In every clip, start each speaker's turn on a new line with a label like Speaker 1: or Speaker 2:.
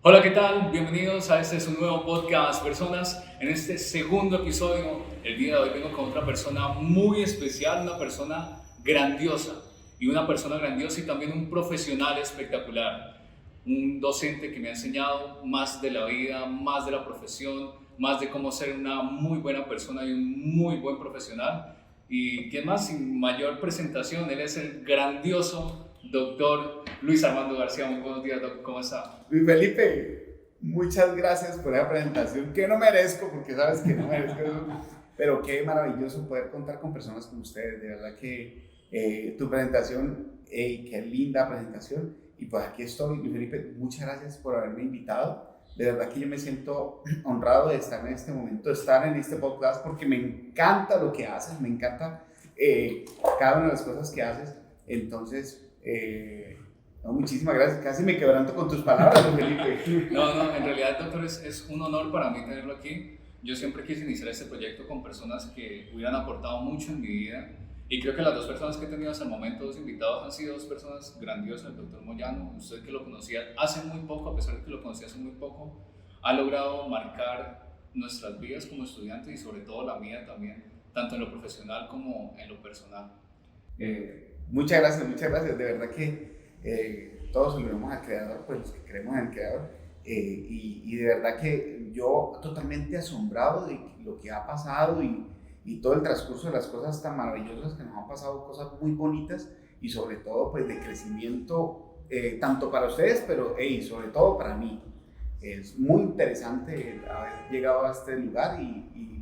Speaker 1: Hola, ¿qué tal? Bienvenidos a este su nuevo podcast, personas. En este segundo episodio, el día de hoy vengo con otra persona muy especial, una persona grandiosa y también un profesional espectacular, un docente que me ha enseñado más de la vida, más de la profesión, más de cómo ser una muy buena persona y un muy buen profesional. Y quién más, sin mayor presentación, él es el grandioso doctor Luis Armando García. Muy buenos días, doctor, ¿cómo está?
Speaker 2: Luis Felipe, muchas gracias por esa presentación que no merezco, porque sabes que no merezco eso, pero qué maravilloso poder contar con personas como ustedes. De verdad que tu presentación, qué linda presentación. Y pues aquí estoy, Luis Felipe, muchas gracias por haberme invitado. De verdad que yo me siento honrado de estar en este momento, de estar en este podcast, porque me encanta lo que haces, me encanta cada una de las cosas que haces. Entonces, no, muchísimas gracias. Casi me quebranto con tus palabras, don Felipe.
Speaker 1: No, en realidad, doctor, es un honor para mí tenerlo aquí. Yo siempre quise iniciar este proyecto con personas que hubieran aportado mucho en mi vida y creo que las dos personas que he tenido hasta el momento, dos invitados, han sido dos personas grandiosas. El doctor Moyano, usted que lo conocía hace muy poco, a pesar de que lo conocía hace muy poco, ha logrado marcar nuestras vidas como estudiantes y sobre todo la mía también, tanto en lo profesional como en lo personal.
Speaker 2: Muchas gracias, muchas gracias. De verdad que todos lo vemos al creador, pues los que creemos en el creador. Y de verdad que yo totalmente asombrado de lo que ha pasado y todo el transcurso de las cosas tan maravillosas que nos han pasado, cosas muy bonitas y sobre todo pues de crecimiento, tanto para ustedes, pero sobre todo para mí. Es muy interesante haber llegado a este lugar y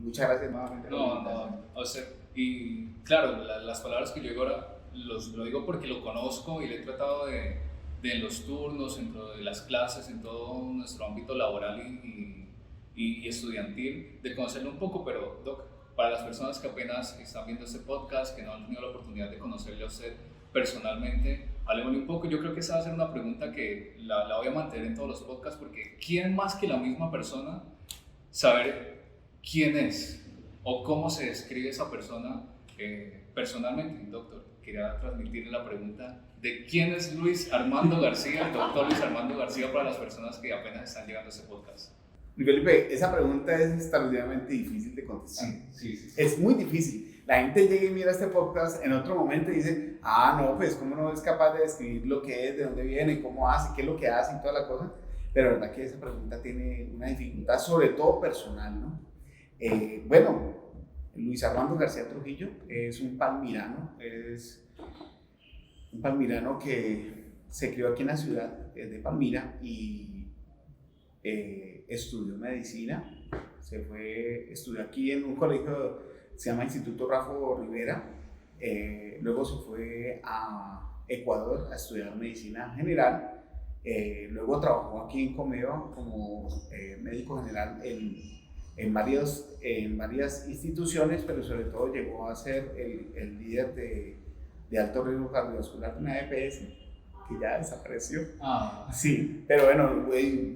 Speaker 2: muchas gracias nuevamente por la invitación.
Speaker 1: O sea, y claro, las palabras que yo digo ahora lo digo porque lo conozco y le he tratado de en los turnos, dentro de las clases, en todo nuestro ámbito laboral y estudiantil, de conocerlo un poco, pero Doc, para las personas que apenas están viendo este podcast, que no han tenido la oportunidad de conocerle a usted personalmente, hablemos un poco. Yo creo que esa va a ser una pregunta que la voy a mantener en todos los podcasts, porque ¿quién más que la misma persona saber quién es o cómo se describe esa persona personalmente? Doctor, quería transmitirle la pregunta de quién es Luis Armando García, el doctor Luis Armando García, para las personas que apenas están llegando a este podcast.
Speaker 2: Felipe, esa pregunta es extraordinariamente difícil de contestar.
Speaker 1: Sí.
Speaker 2: Es muy difícil. La gente llega y mira este podcast en otro momento y dice, no, pues cómo no es capaz de describir lo que es, de dónde viene, cómo hace, qué es lo que hace y toda la cosa. Pero la verdad que esa pregunta tiene una dificultad, sobre todo personal, ¿no? Bueno, Luis Armando García Trujillo es un palmirano que se crió aquí en la ciudad de Palmira y estudió medicina. Estudió aquí en un colegio que se llama Instituto Rafa Rivera. Luego se fue a Ecuador a estudiar medicina general. Luego trabajó aquí en Comeva como médico general en varias instituciones, pero sobre todo llegó a ser el líder de alto riesgo cardiovascular de una EPS que ya desapareció. Sí, pero bueno,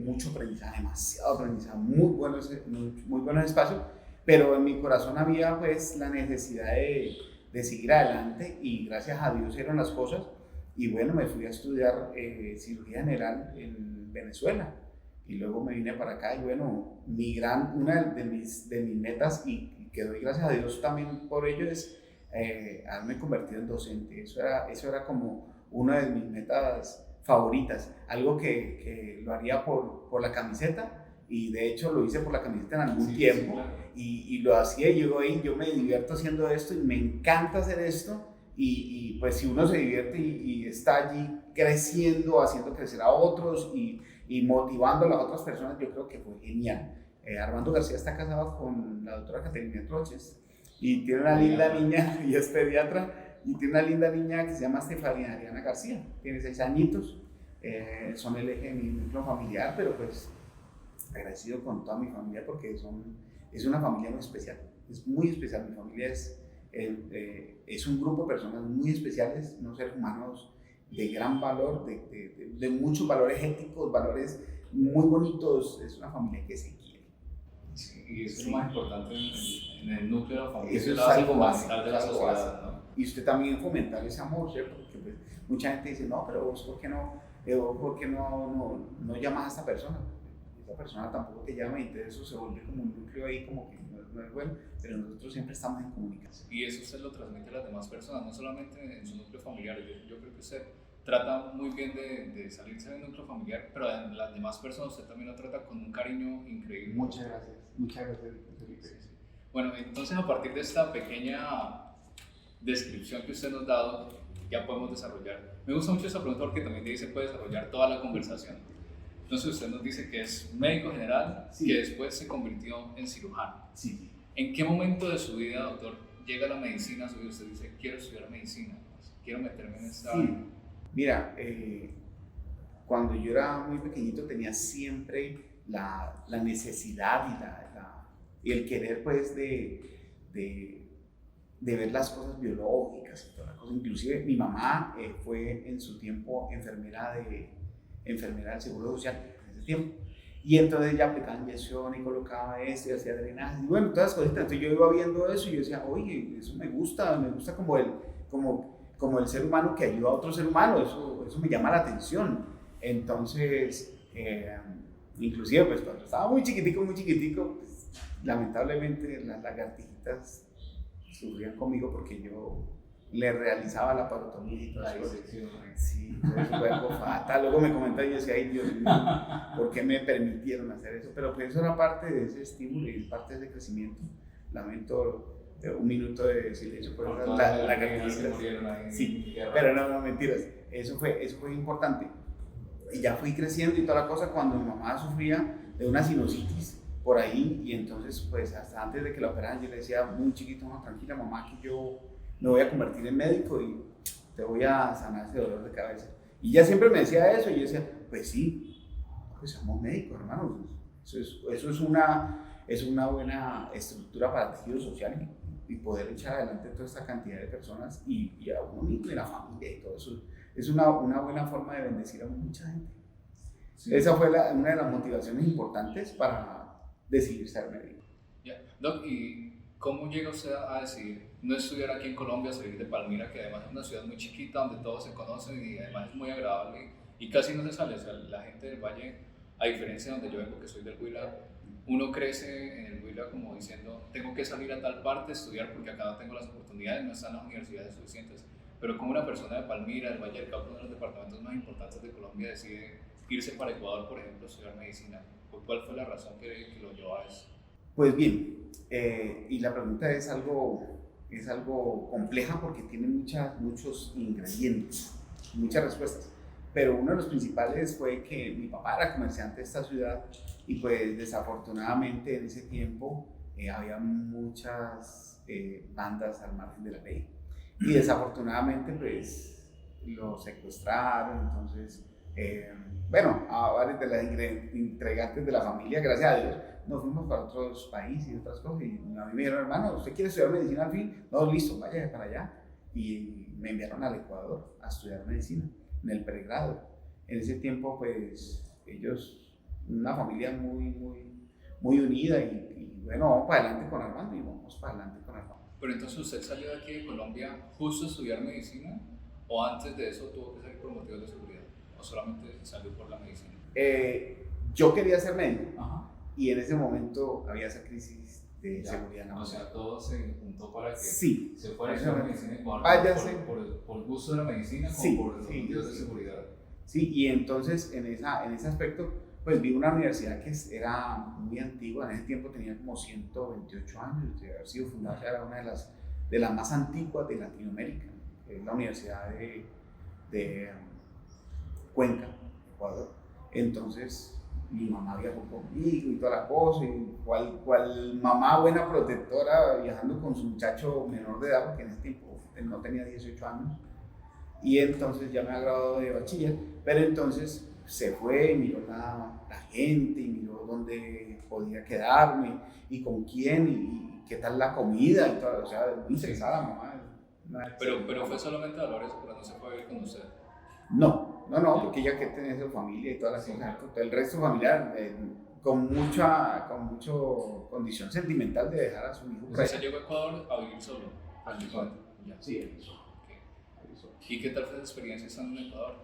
Speaker 2: mucho aprendizaje, demasiado aprendizaje, muy buenos espacios, pero en mi corazón había pues la necesidad de seguir adelante y gracias a Dios eran las cosas. Y bueno, me fui a estudiar cirugía general en Venezuela y luego me vine para acá y bueno, una de mis metas y que doy gracias a Dios también por ello es haberme convertido en docente. Eso era como una de mis metas favoritas, algo que lo haría por la camiseta y de hecho lo hice por la camiseta en algún tiempo.
Speaker 1: Claro.
Speaker 2: Y lo hacía y yo me divierto haciendo esto y me encanta hacer esto y pues si uno se divierte y está allí creciendo, haciendo crecer a otros y motivando a las otras personas, yo creo que fue genial. Armando García está casado con la doctora Caterina Troches y tiene una linda niña, y es pediatra, y tiene una linda niña que se llama Estefanía Ariana García, tiene 6 añitos, son el eje de mi núcleo familiar, pero pues agradecido con toda mi familia porque es una familia muy especial, es muy especial. Mi familia es un grupo de personas muy especiales, unos seres humanos de gran valor, de muchos valores éticos, valores muy bonitos. Es una familia que se quiere.
Speaker 1: Sí, y eso es lo más importante en el núcleo de la familia.
Speaker 2: Eso es
Speaker 1: la base
Speaker 2: algo básico,
Speaker 1: fundamental de la sociedad, ¿no?
Speaker 2: Y usted también fomentar ese amor, ¿cierto? Porque pues, mucha gente dice, no, pero vos, ¿por qué no ¿por qué no llamas a esta persona? Esa persona tampoco te llama y entonces eso se vuelve como un núcleo ahí como que no es bueno, pero nosotros siempre estamos en comunicación.
Speaker 1: Y eso usted lo transmite a las demás personas, no solamente en su núcleo familiar. Yo creo que usted trata muy bien de salirse del núcleo familiar, pero a las demás personas usted también lo trata con un cariño increíble.
Speaker 2: Muchas gracias, Felipe.
Speaker 1: Sí, sí. Bueno, entonces a partir de esta pequeña descripción que usted nos ha dado, ya podemos desarrollar. Me gusta mucho esta pregunta porque también de ahí se puede desarrollar toda la conversación. Entonces usted nos dice que es médico general,
Speaker 2: sí,
Speaker 1: que después se convirtió en cirujano.
Speaker 2: Sí.
Speaker 1: ¿En qué momento de su vida, doctor, llega la medicina? Usted dice, quiero estudiar medicina, quiero meterme en esta área.
Speaker 2: Mira, cuando yo era muy pequeñito tenía siempre la necesidad y el querer pues de ver las cosas biológicas y toda la cosa. Inclusive mi mamá fue en su tiempo enfermera del Seguro Social en ese tiempo. Y entonces ella aplicaba inyección y colocaba esto y hacía drenaje y bueno, todas las cositas. Entonces yo iba viendo eso y yo decía, oye, eso me gusta como el ser humano que ayuda a otro ser humano, eso me llama la atención. Entonces, inclusive pues cuando estaba muy chiquitico, pues, lamentablemente las lagartijitas sufrían conmigo porque yo le realizaba la parotomía y todas las cosas. Sí, eso fue algo fatal. Luego me comentaron y yo decía, ay Dios mío, ¿por qué me permitieron hacer eso? Pero pues eso era parte de ese estímulo y parte de ese crecimiento. Lamento un minuto de silencio por esas lagartijitas. Sí, pero no, mentiras. Eso fue importante. Y ya fui creciendo y toda la cosa cuando mi mamá sufría de una sinusitis por ahí y entonces pues hasta antes de que la operaran yo le decía muy chiquito, no, tranquila mamá que yo me voy a convertir en médico y te voy a sanar ese dolor de cabeza. Y ella siempre me decía eso y yo decía, pues sí, pues somos médicos hermanos, eso es una buena estructura para el tejido social y poder echar adelante toda esta cantidad de personas y a uno mismo y la familia y todo eso. Es una buena forma de bendecir a mucha gente. Sí. Esa fue una de las motivaciones importantes para decidir ser médico.
Speaker 1: Yeah. Doc, ¿y cómo llega usted a decidir no estudiar aquí en Colombia, salir de Palmira, que además es una ciudad muy chiquita donde todos se conocen y además es muy agradable y casi no se sale? O sea, la gente del Valle, a diferencia de donde yo vengo, que soy del Huila, uno crece en el Huila como diciendo, tengo que salir a tal parte a estudiar porque acá no tengo las oportunidades, no están las universidades suficientes. Pero como una persona de Palmira, del Valle del Cauca, uno de los departamentos más importantes de Colombia, decide irse para Ecuador, por ejemplo, a estudiar medicina, ¿cuál fue la razón que lo llevó a eso?
Speaker 2: Pues bien, y la pregunta es algo compleja porque tiene muchos ingredientes, muchas respuestas. Pero uno de los principales fue que mi papá era comerciante de esta ciudad y pues desafortunadamente en ese tiempo había muchas bandas al margen de la ley. Y desafortunadamente pues lo secuestraron, entonces bueno, a varios de las integrantes de la familia, gracias a Dios, nos fuimos para otros países y otras cosas y a mí me dijeron, hermano, ¿usted quiere estudiar medicina al fin? No, listo, vaya para allá. Y me enviaron al Ecuador a estudiar medicina, en el pregrado. En ese tiempo pues ellos, una familia muy unida y bueno, vamos para adelante con Armando y vamos para adelante con Armando.
Speaker 1: Pero entonces usted salió de aquí de Colombia justo a estudiar medicina o antes de eso tuvo que salir por motivos de seguridad o solamente salió por la medicina?
Speaker 2: Yo quería ser médico.
Speaker 1: Ajá.
Speaker 2: Y en ese momento había esa crisis de seguridad nacional.
Speaker 1: O sea, todo se juntó para que
Speaker 2: sí,
Speaker 1: se fuera a estudiar medicina en Ecuador por gusto de la medicina como por motivos de seguridad.
Speaker 2: Sí, y entonces en ese aspecto pues vi una universidad que era muy antigua, en ese tiempo tenía como 128 años, de haber sido fundada, era una de las más antiguas de Latinoamérica, es la Universidad de Cuenca, Ecuador. Entonces mi mamá viajó conmigo y toda la cosa, y cual mamá buena protectora viajando con su muchacho menor de edad, porque en ese tiempo él no tenía 18 años, y entonces ya me había graduado de bachiller, pero entonces se fue y miró la gente y miró dónde podía quedarme y con quién y qué tal la comida y todo, o sea, muy interesada mamá.
Speaker 1: Pero fue solamente Dolores, pero no se fue a vivir con usted.
Speaker 2: No, porque ella que tenía su familia y todas las cosas, el resto familiar con mucha condición sentimental de dejar a su hijo.
Speaker 1: O sea, se llegó a Ecuador a vivir solo.
Speaker 2: Sí,
Speaker 1: ¿Y qué tal fue esa experiencia estando en Ecuador?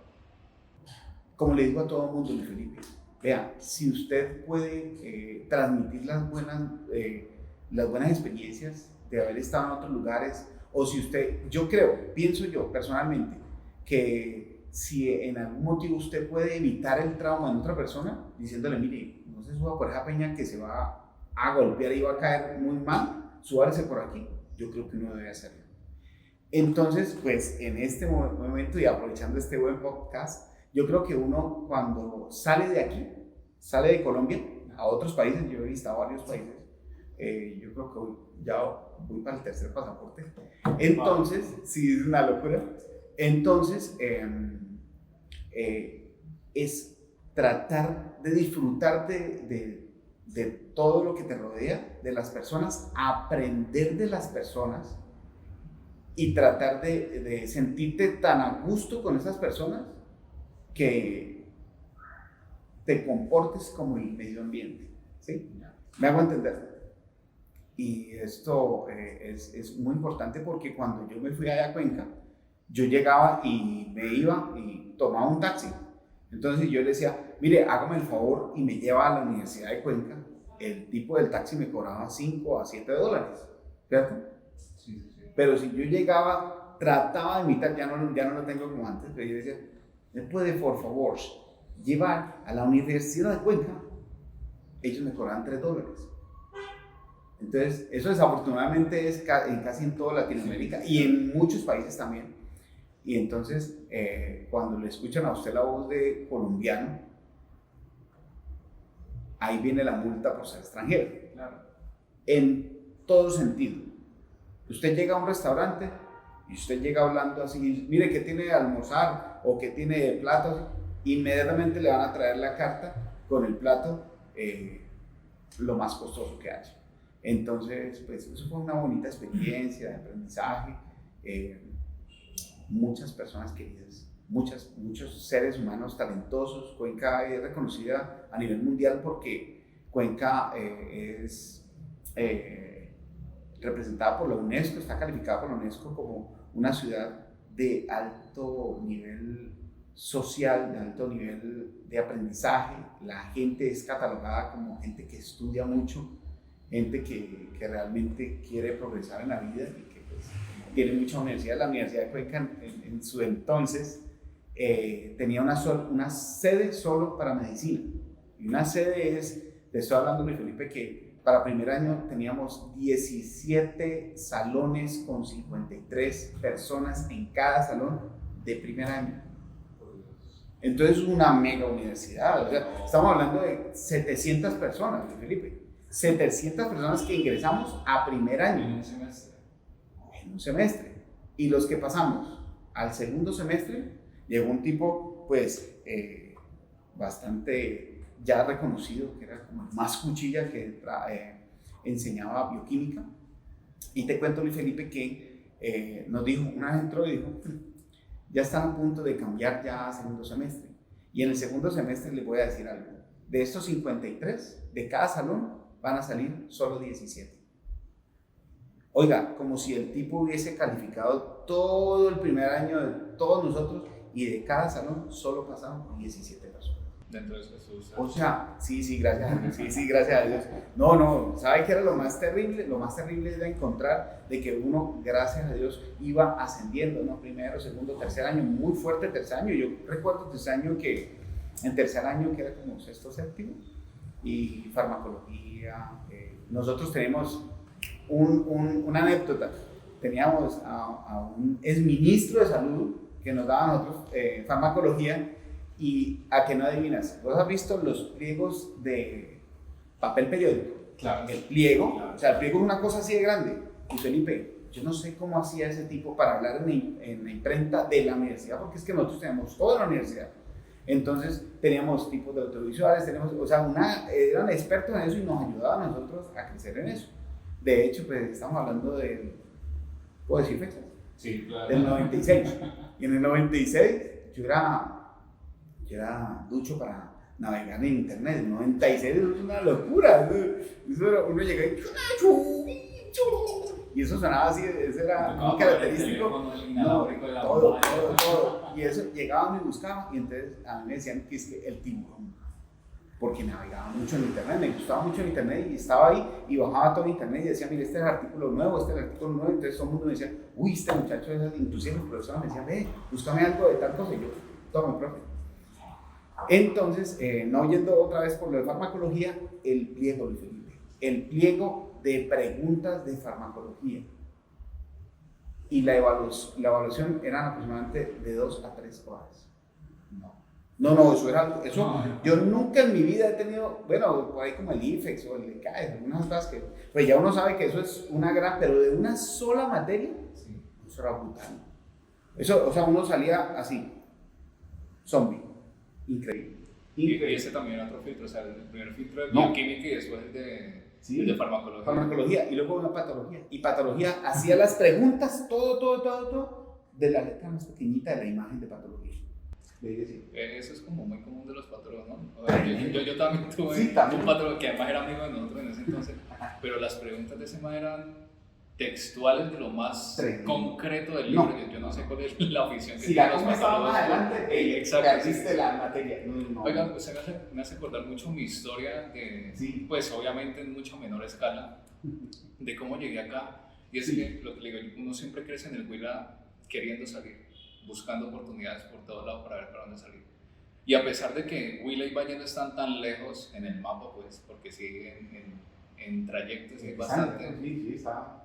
Speaker 2: como le digo a todo el mundo, Luis Felipe, vea, si usted puede transmitir las buenas experiencias de haber estado en otros lugares, o si usted, yo creo, pienso yo personalmente, que si en algún motivo usted puede evitar el trauma en otra persona, diciéndole, mire, no se suba por esa peña que se va a golpear y va a caer muy mal, súbase por aquí, yo creo que uno debe hacerlo. Entonces, pues en este momento y aprovechando este buen podcast, yo creo que uno cuando sale de aquí, sale de Colombia a otros países, yo he visitado varios países, yo creo que ya voy para el tercer pasaporte, entonces, sí, es una locura, entonces es tratar de disfrutar de todo lo que te rodea, de las personas, aprender de las personas y tratar de sentirte tan a gusto con esas personas que te comportes como el medio ambiente, ¿sí? ¿Me hago entender? Y esto es muy importante porque cuando yo me fui allá a Cuenca, yo llegaba y me iba y tomaba un taxi. Entonces yo le decía, mire, hágame el favor y me lleva a la Universidad de Cuenca. El tipo del taxi me cobraba $5 a $7, ¿cierto? Sí. Pero si yo llegaba, trataba de imitar, ya no lo tengo como antes, pero yo decía, ¿me puede por favor llevar a la Universidad de Cuenca? Ellos me cobraban $3. Entonces, eso desafortunadamente es casi en toda Latinoamérica y en muchos países también. Y entonces, cuando le escuchan a usted la voz de colombiano, ahí viene la multa por ser extranjero. Claro. En todo sentido. Usted llega a un restaurante y usted llega hablando así, mire, ¿qué tiene de almorzar? O ¿qué tiene de platos? Inmediatamente le van a traer la carta con el plato lo más costoso que haya. Entonces, pues eso fue una bonita experiencia de aprendizaje. Muchas personas queridas, muchos seres humanos talentosos. Cuenca es reconocida a nivel mundial porque Cuenca es representada por la UNESCO, está calificada por la UNESCO como una ciudad de alto nivel social, de alto nivel de aprendizaje. La gente es catalogada como gente que estudia mucho, gente que realmente quiere progresar en la vida y que pues, tiene mucha universidad. La Universidad de Cuenca en su entonces tenía una sede solo para medicina. Y una sede te estoy hablando, Luis Felipe, que para primer año teníamos 17 salones con 53 personas en cada salón de primer año. Entonces una mega universidad, o sea, estamos hablando de 700 personas, Luis Felipe, 700 personas que ingresamos a primer año. En un semestre. Y los que pasamos al segundo semestre, llegó un tipo, pues, bastante ya reconocido, que era como el más cuchilla que enseñaba bioquímica. Y te cuento, Luis Felipe, que nos dijo, una vez entró y dijo, ya están a punto de cambiar ya a segundo semestre. Y en el segundo semestre les voy a decir algo. De estos 53, de cada salón van a salir solo 17. Oiga, como si el tipo hubiese calificado todo el primer año de todos nosotros y de cada salón solo pasaron 17 personas.
Speaker 1: Dentro de eso.
Speaker 2: O sea, sí, gracias a Dios. Sí, gracias a Dios. No, ¿sabe qué era lo más terrible? Lo más terrible era encontrar de que uno, gracias a Dios, iba ascendiendo, ¿no? Primero, segundo, tercer año, muy fuerte tercer año. Yo recuerdo tercer año en tercer año que era como sexto, séptimo, y farmacología. Nosotros tenemos una anécdota. Teníamos a un exministro de salud que nos daba a nosotros farmacología. Y a que no adivinas, ¿vos has visto los pliegos de papel periódico?
Speaker 1: Claro.
Speaker 2: El pliego, claro. O sea, el pliego es una cosa así de grande. Y Felipe, yo no sé cómo hacía ese tipo para hablar en la imprenta de la universidad, porque es que nosotros tenemos toda la universidad. Entonces teníamos tipos de audiovisuales, o sea, eran expertos en eso y nos ayudaban a nosotros a crecer en eso. De hecho, pues estamos hablando de, ¿puedo decir fechas?
Speaker 1: Sí, claro.
Speaker 2: Del 96. Y en el 96 yo era ducho para navegar en internet. En 96 es una locura. Uno llega y eso sonaba así, eso era muy característico.
Speaker 1: Todo.
Speaker 2: y eso, llegaban y buscaban, y entonces a mí me decían que es que el tiburón, porque navegaba mucho en internet, me gustaba mucho el internet y estaba ahí y bajaba todo el internet y decía, mire, este es el artículo nuevo, este es el artículo nuevo, entonces todo el mundo me decía, uy, este muchacho es, inclusive los profesores me decían, ve, búscame algo de tal cosa, y yo, tome, profe. Entonces, no yendo otra vez por lo de farmacología, el pliego, Luis Felipe, el pliego de preguntas de farmacología. Y la evaluación eran aproximadamente de 2 a 3 horas. No, eso yo nunca en mi vida he tenido, bueno, por ahí como el IFEX o el ECAES, algunas cosas que, pues ya uno sabe que eso es una gran, pero de una sola materia, sí, eso era brutal. Eso, o sea, uno salía así, zombie, increíble.
Speaker 1: Y ese también era otro filtro, o sea, el primer filtro de bioquímica y después el de farmacología.
Speaker 2: Farmacología, y luego una patología. Y patología hacía las preguntas, todo, de la letra más pequeñita de la imagen de patología.
Speaker 1: Eso es como muy común de los patólogos, ¿no? O sea, yo también tuve un patólogo que además era amigo de nosotros en ese entonces, pero las preguntas de ese man eran textuales de lo más concreto del libro. Yo no sé cuál es la afición que tienen los patólogos.
Speaker 2: Más adelante,
Speaker 1: exacto.
Speaker 2: Existe la materia.
Speaker 1: Oigan, pues me hace acordar mucho mi historia, pues obviamente en mucho menor escala, de cómo llegué acá. Y es que lo que le digo, uno siempre crece en el Huila queriendo salir, buscando oportunidades por todos lados para ver para dónde salir. Y a pesar de que Huila y Valle no están tan lejos en el mapa, pues, porque sí, en trayectos es bastante.
Speaker 2: Sí, está.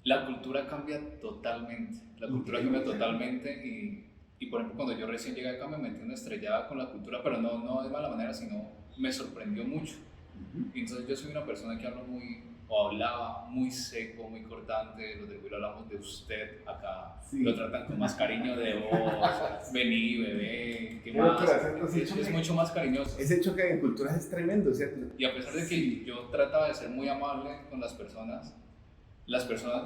Speaker 1: La cultura cambia totalmente. La cultura cambia totalmente y por ejemplo, cuando yo recién llegué acá me metí una estrellada con la cultura, pero no de mala manera, sino me sorprendió mucho. Y entonces yo soy una persona que hablaba muy seco, muy cortante. Los de Huila hablamos de usted, acá lo tratan con más cariño de vos, vení, bebé, ¿qué más? Es mucho más cariñoso.
Speaker 2: Ese choque de culturas es tremendo, ¿cierto?
Speaker 1: Y a pesar de que yo trataba de ser muy amable con las personas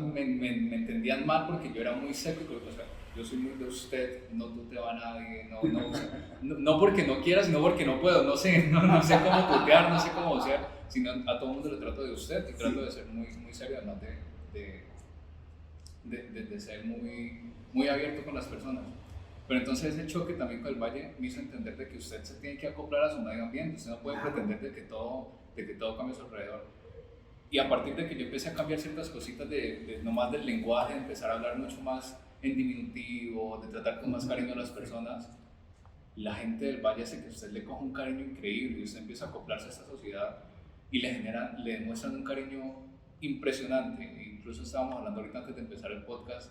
Speaker 1: me entendían mal porque yo era muy seco, o sea, yo soy muy de usted, no tuteo a nadie, no porque no quiera, sino porque no puedo, no sé cómo tutear, no sé cómo ser, sino a todo el mundo le trato de usted y trato de ser muy serio, además de ser muy abierto con las personas. Pero entonces ese choque también con el Valle me hizo entender de que usted se tiene que acoplar a su medio ambiente, usted no puede pretender de que todo cambie a su alrededor. Y a partir de que yo empecé a cambiar ciertas cositas nomás del lenguaje, de empezar a hablar mucho más en diminutivo, de tratar con más cariño a las personas, la gente del Valle hace que usted le coja un cariño increíble y usted empieza a acoplarse a esta sociedad y le demuestran un cariño impresionante. Incluso estábamos hablando ahorita antes de empezar el podcast,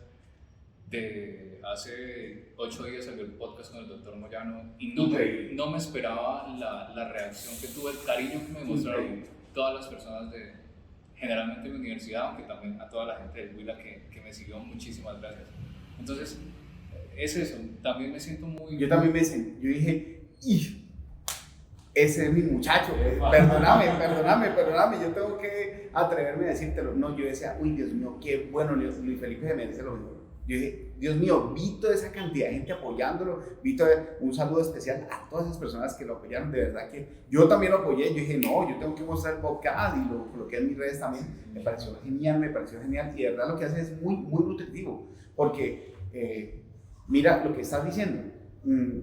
Speaker 1: de hace 8 días salió el podcast con el doctor Moyano y no me esperaba la reacción que tuvo, el cariño que me demostraron todas las personas generalmente en mi universidad, aunque también a toda la gente del Huila que me siguió, muchísimas gracias. Entonces, es eso, también me siento muy...
Speaker 2: Yo también yo dije, ese es mi muchacho, perdóname, yo tengo que atreverme a decírtelo. No, yo decía, uy, Dios mío, qué bueno, Luis Felipe se merece lo mejor. Yo dije, Dios mío, vi toda esa cantidad de gente apoyándolo, un saludo especial a todas esas personas que lo apoyaron, de verdad que yo también lo apoyé, yo dije, no, yo tengo que mostrar el podcast y lo coloqué en mis redes también, me pareció genial y de verdad lo que hace es muy nutritivo, porque mira lo que estás diciendo,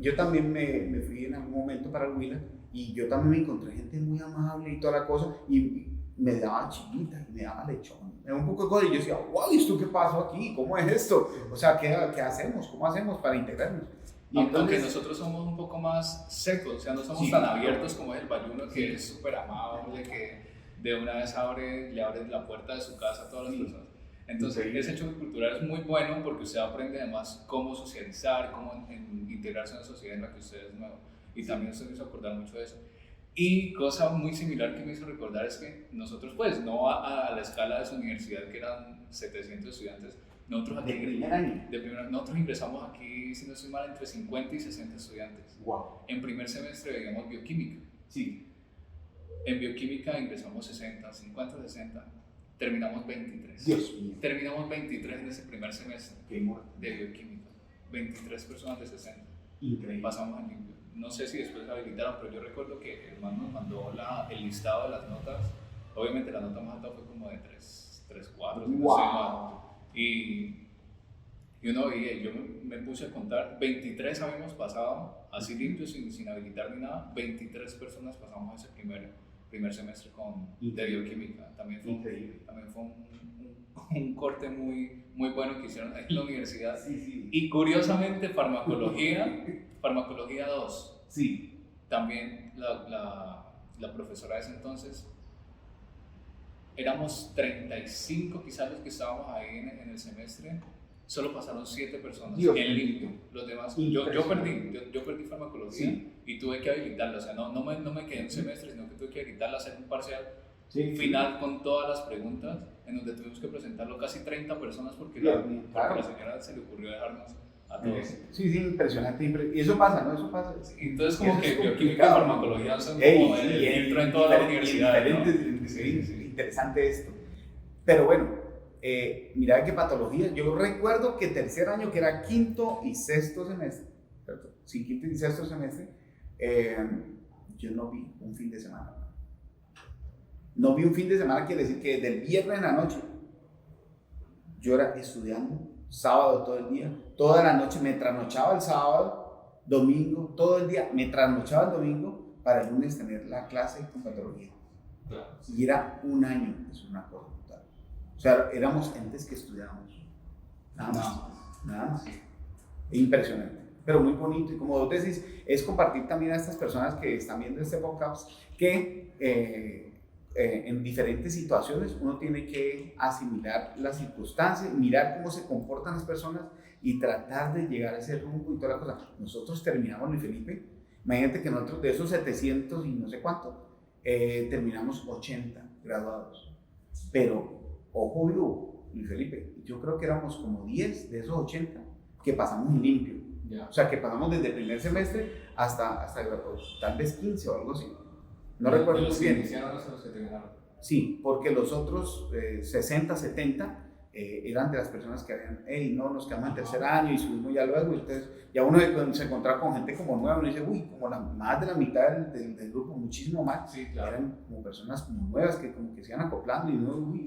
Speaker 2: yo también me fui en algún momento para el Huila y yo también me encontré gente muy amable y toda la cosa y me daba chiquita y me daba lechón, me daba un poco de cosas y yo decía, wow, ¿esto qué pasó aquí? ¿Cómo es esto? O sea, ¿qué hacemos? ¿Cómo hacemos para integrarnos?
Speaker 1: Y aunque nosotros somos un poco más secos, o sea, no somos tan abiertos como es el bayuno, que es súper amable, que de una vez le abre la puerta de su casa a todas las personas. Entonces, ese choque cultural es muy bueno porque usted aprende además cómo socializar, cómo integrarse en la sociedad en la que usted es nuevo. Y también usted me hizo acordar mucho de eso. Y cosa muy similar que me hizo recordar es que nosotros, pues, no a la escala de su universidad, que eran 700 estudiantes, nosotros aquí, nosotros ingresamos aquí, si no estoy mal, entre 50 y 60 estudiantes.
Speaker 2: Wow.
Speaker 1: En primer semestre veíamos bioquímica.
Speaker 2: Sí.
Speaker 1: En bioquímica ingresamos 50, 60. Terminamos 23.
Speaker 2: Dios mío.
Speaker 1: Terminamos 23 en ese primer semestre
Speaker 2: de
Speaker 1: bioquímica. 23 personas de 60.
Speaker 2: Increíble.
Speaker 1: Pasamos en limpio. No sé si después la habilitaron, pero yo recuerdo que el man nos mandó el listado de las notas. Obviamente la nota más alta fue como de 3, 4.
Speaker 2: Wow.
Speaker 1: Y Y uno veía, yo me puse a contar, 23 habíamos pasado, así limpios, sin habilitar ni nada, 23 personas pasamos ese primer semestre de bioquímica. También fue, un corte muy bueno que hicieron ahí en la universidad.
Speaker 2: Sí, sí.
Speaker 1: Y curiosamente, farmacología 2.
Speaker 2: Sí.
Speaker 1: También la profesora de ese entonces, éramos 35 quizás los que estábamos ahí en el semestre. Solo pasaron 7 personas en limpio. Los demás, yo perdí farmacología, sí, y tuve que habilitarla. O sea, no me quedé un semestre, sino que tuve que habilitarla, hacer un parcial, sí, final con todas las preguntas, en donde tuvimos que presentarlo casi 30 personas porque la señora se le ocurrió dejarnos a todos.
Speaker 2: Sí, impresionante. Y eso pasa, ¿no? Eso pasa.
Speaker 1: Sí, entonces, como que bioquímica y farmacología son como entro en toda la universidad.
Speaker 2: Interesante esto. Pero bueno. Mira que patología, yo recuerdo que tercer año, que era quinto y sexto semestre, ¿cierto? Sí, quinto y sexto semestre, yo no vi un fin de semana. No vi un fin de semana, quiere decir que desde el viernes en la noche, yo era estudiando, sábado todo el día, toda la noche, me trasnochaba el sábado, domingo, todo el día, me trasnochaba el domingo para el lunes tener la clase con patología. Claro. Y era un año, es una cosa. O sea, éramos entes que estudiábamos, nada más. Impresionante, pero muy bonito. Y como vos decís, es compartir también a estas personas que están viendo este podcast que en diferentes situaciones uno tiene que asimilar las circunstancias, mirar cómo se comportan las personas y tratar de llegar a ese rumbo y toda la cosa. Nosotros terminamos, Luis Felipe, imagínate que nosotros de esos 700 y no sé cuánto, terminamos 80 graduados, pero ojo vivo, Luis Felipe, yo creo que éramos como 10 de esos 80 que pasamos en limpio. Yeah. O sea, que pasamos desde el primer semestre hasta tal vez 15 o algo así. No recuerdo muy bien.
Speaker 1: Los que terminaron.
Speaker 2: Sí, porque los otros 60, 70 eran de las personas que habían, no, nos quedamos en tercer año y subimos ya luego. Y entonces, ya uno se encontraba con gente como nueva, uno dice, uy, como más de la mitad del grupo, muchísimo más. Sí, claro. Eran como personas como nuevas que como que se iban acoplando y uno, uy.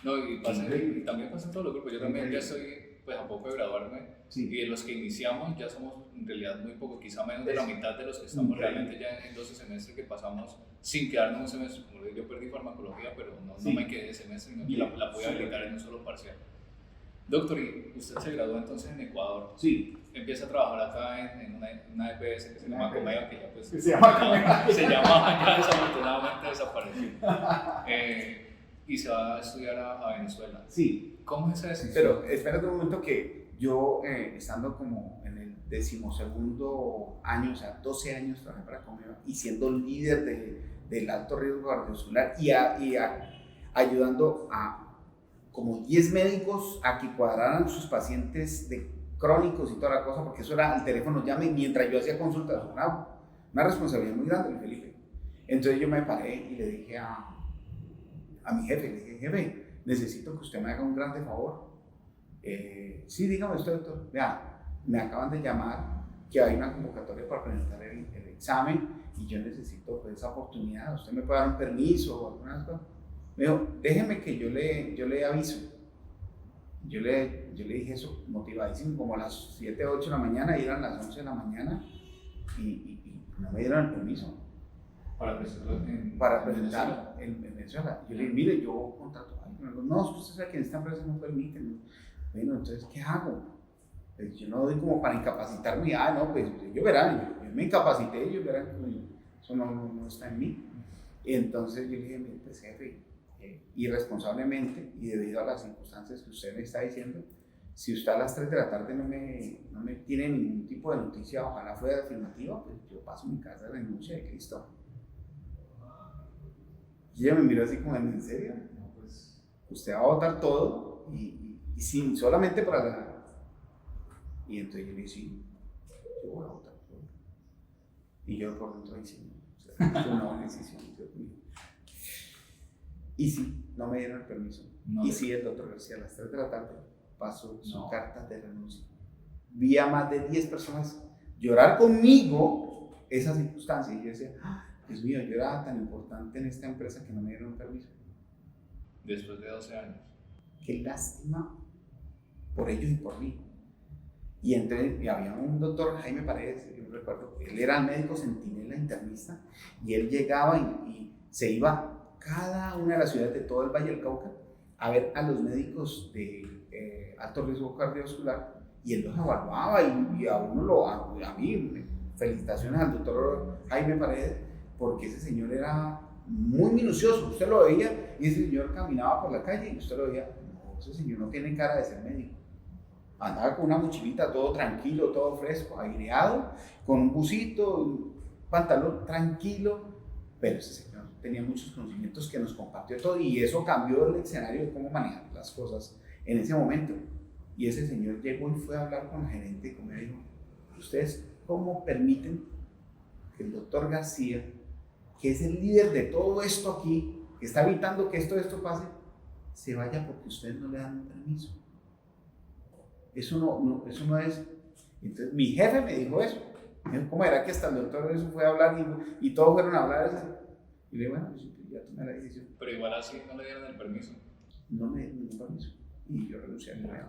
Speaker 1: No, y también pasa en todos los grupos. Yo también ya estoy pues, a poco de graduarme, sí, y de los que iniciamos ya somos en realidad muy poco, quizá menos de la mitad de los que estamos realmente ya en 12 semestres que pasamos sin quedarnos un semestre. Como yo perdí farmacología, pero no me quedé de semestre, sino que la pude habilitar en un solo parcial. Doctor, ¿y usted se graduó entonces en Ecuador?
Speaker 2: Sí.
Speaker 1: Empieza a trabajar acá en una EPS que se llama Comega, que ya pues
Speaker 2: se llama
Speaker 1: ya desafortunadamente desapareció. Y se va a estudiar a Venezuela.
Speaker 2: Sí.
Speaker 1: ¿Cómo es esa decisión?
Speaker 2: Pero espérate un momento que yo, estando como en el 12º año, o sea, 12 años trabajé para Comeva y siendo líder del alto riesgo cardiovascular y ayudando a como 10 médicos a que cuadraran sus pacientes de crónicos y toda la cosa, porque eso era al teléfono, llame mientras yo hacía consultas. Una responsabilidad muy grande, Felipe. Entonces yo me paré y le dije a mi jefe, le dije, jefe, necesito que usted me haga un grande favor. Sí, dígame usted, doctor. Vea, me acaban de llamar que hay una convocatoria para presentar el examen y yo necesito pues, esa oportunidad. ¿Usted me puede dar un permiso o alguna cosa? Me dijo, déjeme que yo le aviso. Yo le dije eso motivadísimo, como a las 7, 8 de la mañana, y eran las 11 de la mañana y no me dieron el permiso.
Speaker 1: Para
Speaker 2: presentarlo en Venezuela. Yo le dije, mire, yo contrato. No, usted sabe que en esta empresa no permiten. Bueno, entonces, ¿qué hago? Pues yo no doy como para incapacitarme. No, pues yo verán, yo me incapacité, ellos verán que eso no está en mí. Y entonces yo le dije, mire, pues jefe, irresponsablemente y debido a las circunstancias que usted me está diciendo, si usted a las 3 de la tarde no me tiene ningún tipo de noticia, ojalá fuera afirmativa, pues yo paso mi casa de renuncia de Cristo. Y ella me miró así como, ¿en serio? No, pues usted va a votar todo y sin solamente para la... Y entonces yo le dije, sí, yo voy a votar todo. Y yo por dentro dije, sí, o sea, es una buena decisión. Y sí, no me dieron el permiso. No, y sí, el doctor García a las 3 de la tarde pasó su carta de renuncia. Vi a más de 10 personas llorar conmigo esa circunstancia y yo decía, Dios mío, yo era tan importante en esta empresa que no me dieron permiso.
Speaker 1: Después de 12 años.
Speaker 2: Qué lástima por ellos y por mí. Y entonces y había un doctor, Jaime Paredes, yo recuerdo, él era el médico centinela internista, y él llegaba y se iba a cada una de las ciudades de todo el Valle del Cauca a ver a los médicos de alto riesgo cardiovascular, y él los evaluaba, y a uno a mí, felicitaciones al doctor Jaime Paredes, porque ese señor era muy minucioso. Usted lo veía y ese señor caminaba por la calle y usted lo veía, no, ese señor no tiene cara de ser médico. Andaba con una mochilita, todo tranquilo, todo fresco, aireado, con un busito, un pantalón tranquilo, pero ese señor tenía muchos conocimientos que nos compartió todo, y eso cambió el escenario de cómo manejar las cosas en ese momento. Y ese señor llegó y fue a hablar con la gerente y como me dijo, ¿ustedes cómo permiten que el doctor García, que es el líder de todo esto aquí, que está evitando que esto pase, se vaya porque ustedes no le dan un permiso? Eso no es. Entonces mi jefe me dijo eso. Me dijo, ¿cómo era que hasta el doctor eso fue a hablar y todos fueron a hablar de eso? Y le dije, bueno, pues ya tomé la decisión.
Speaker 1: Pero igual así no le dieron el permiso.
Speaker 2: No me dieron ningún permiso. Y yo renuncié a la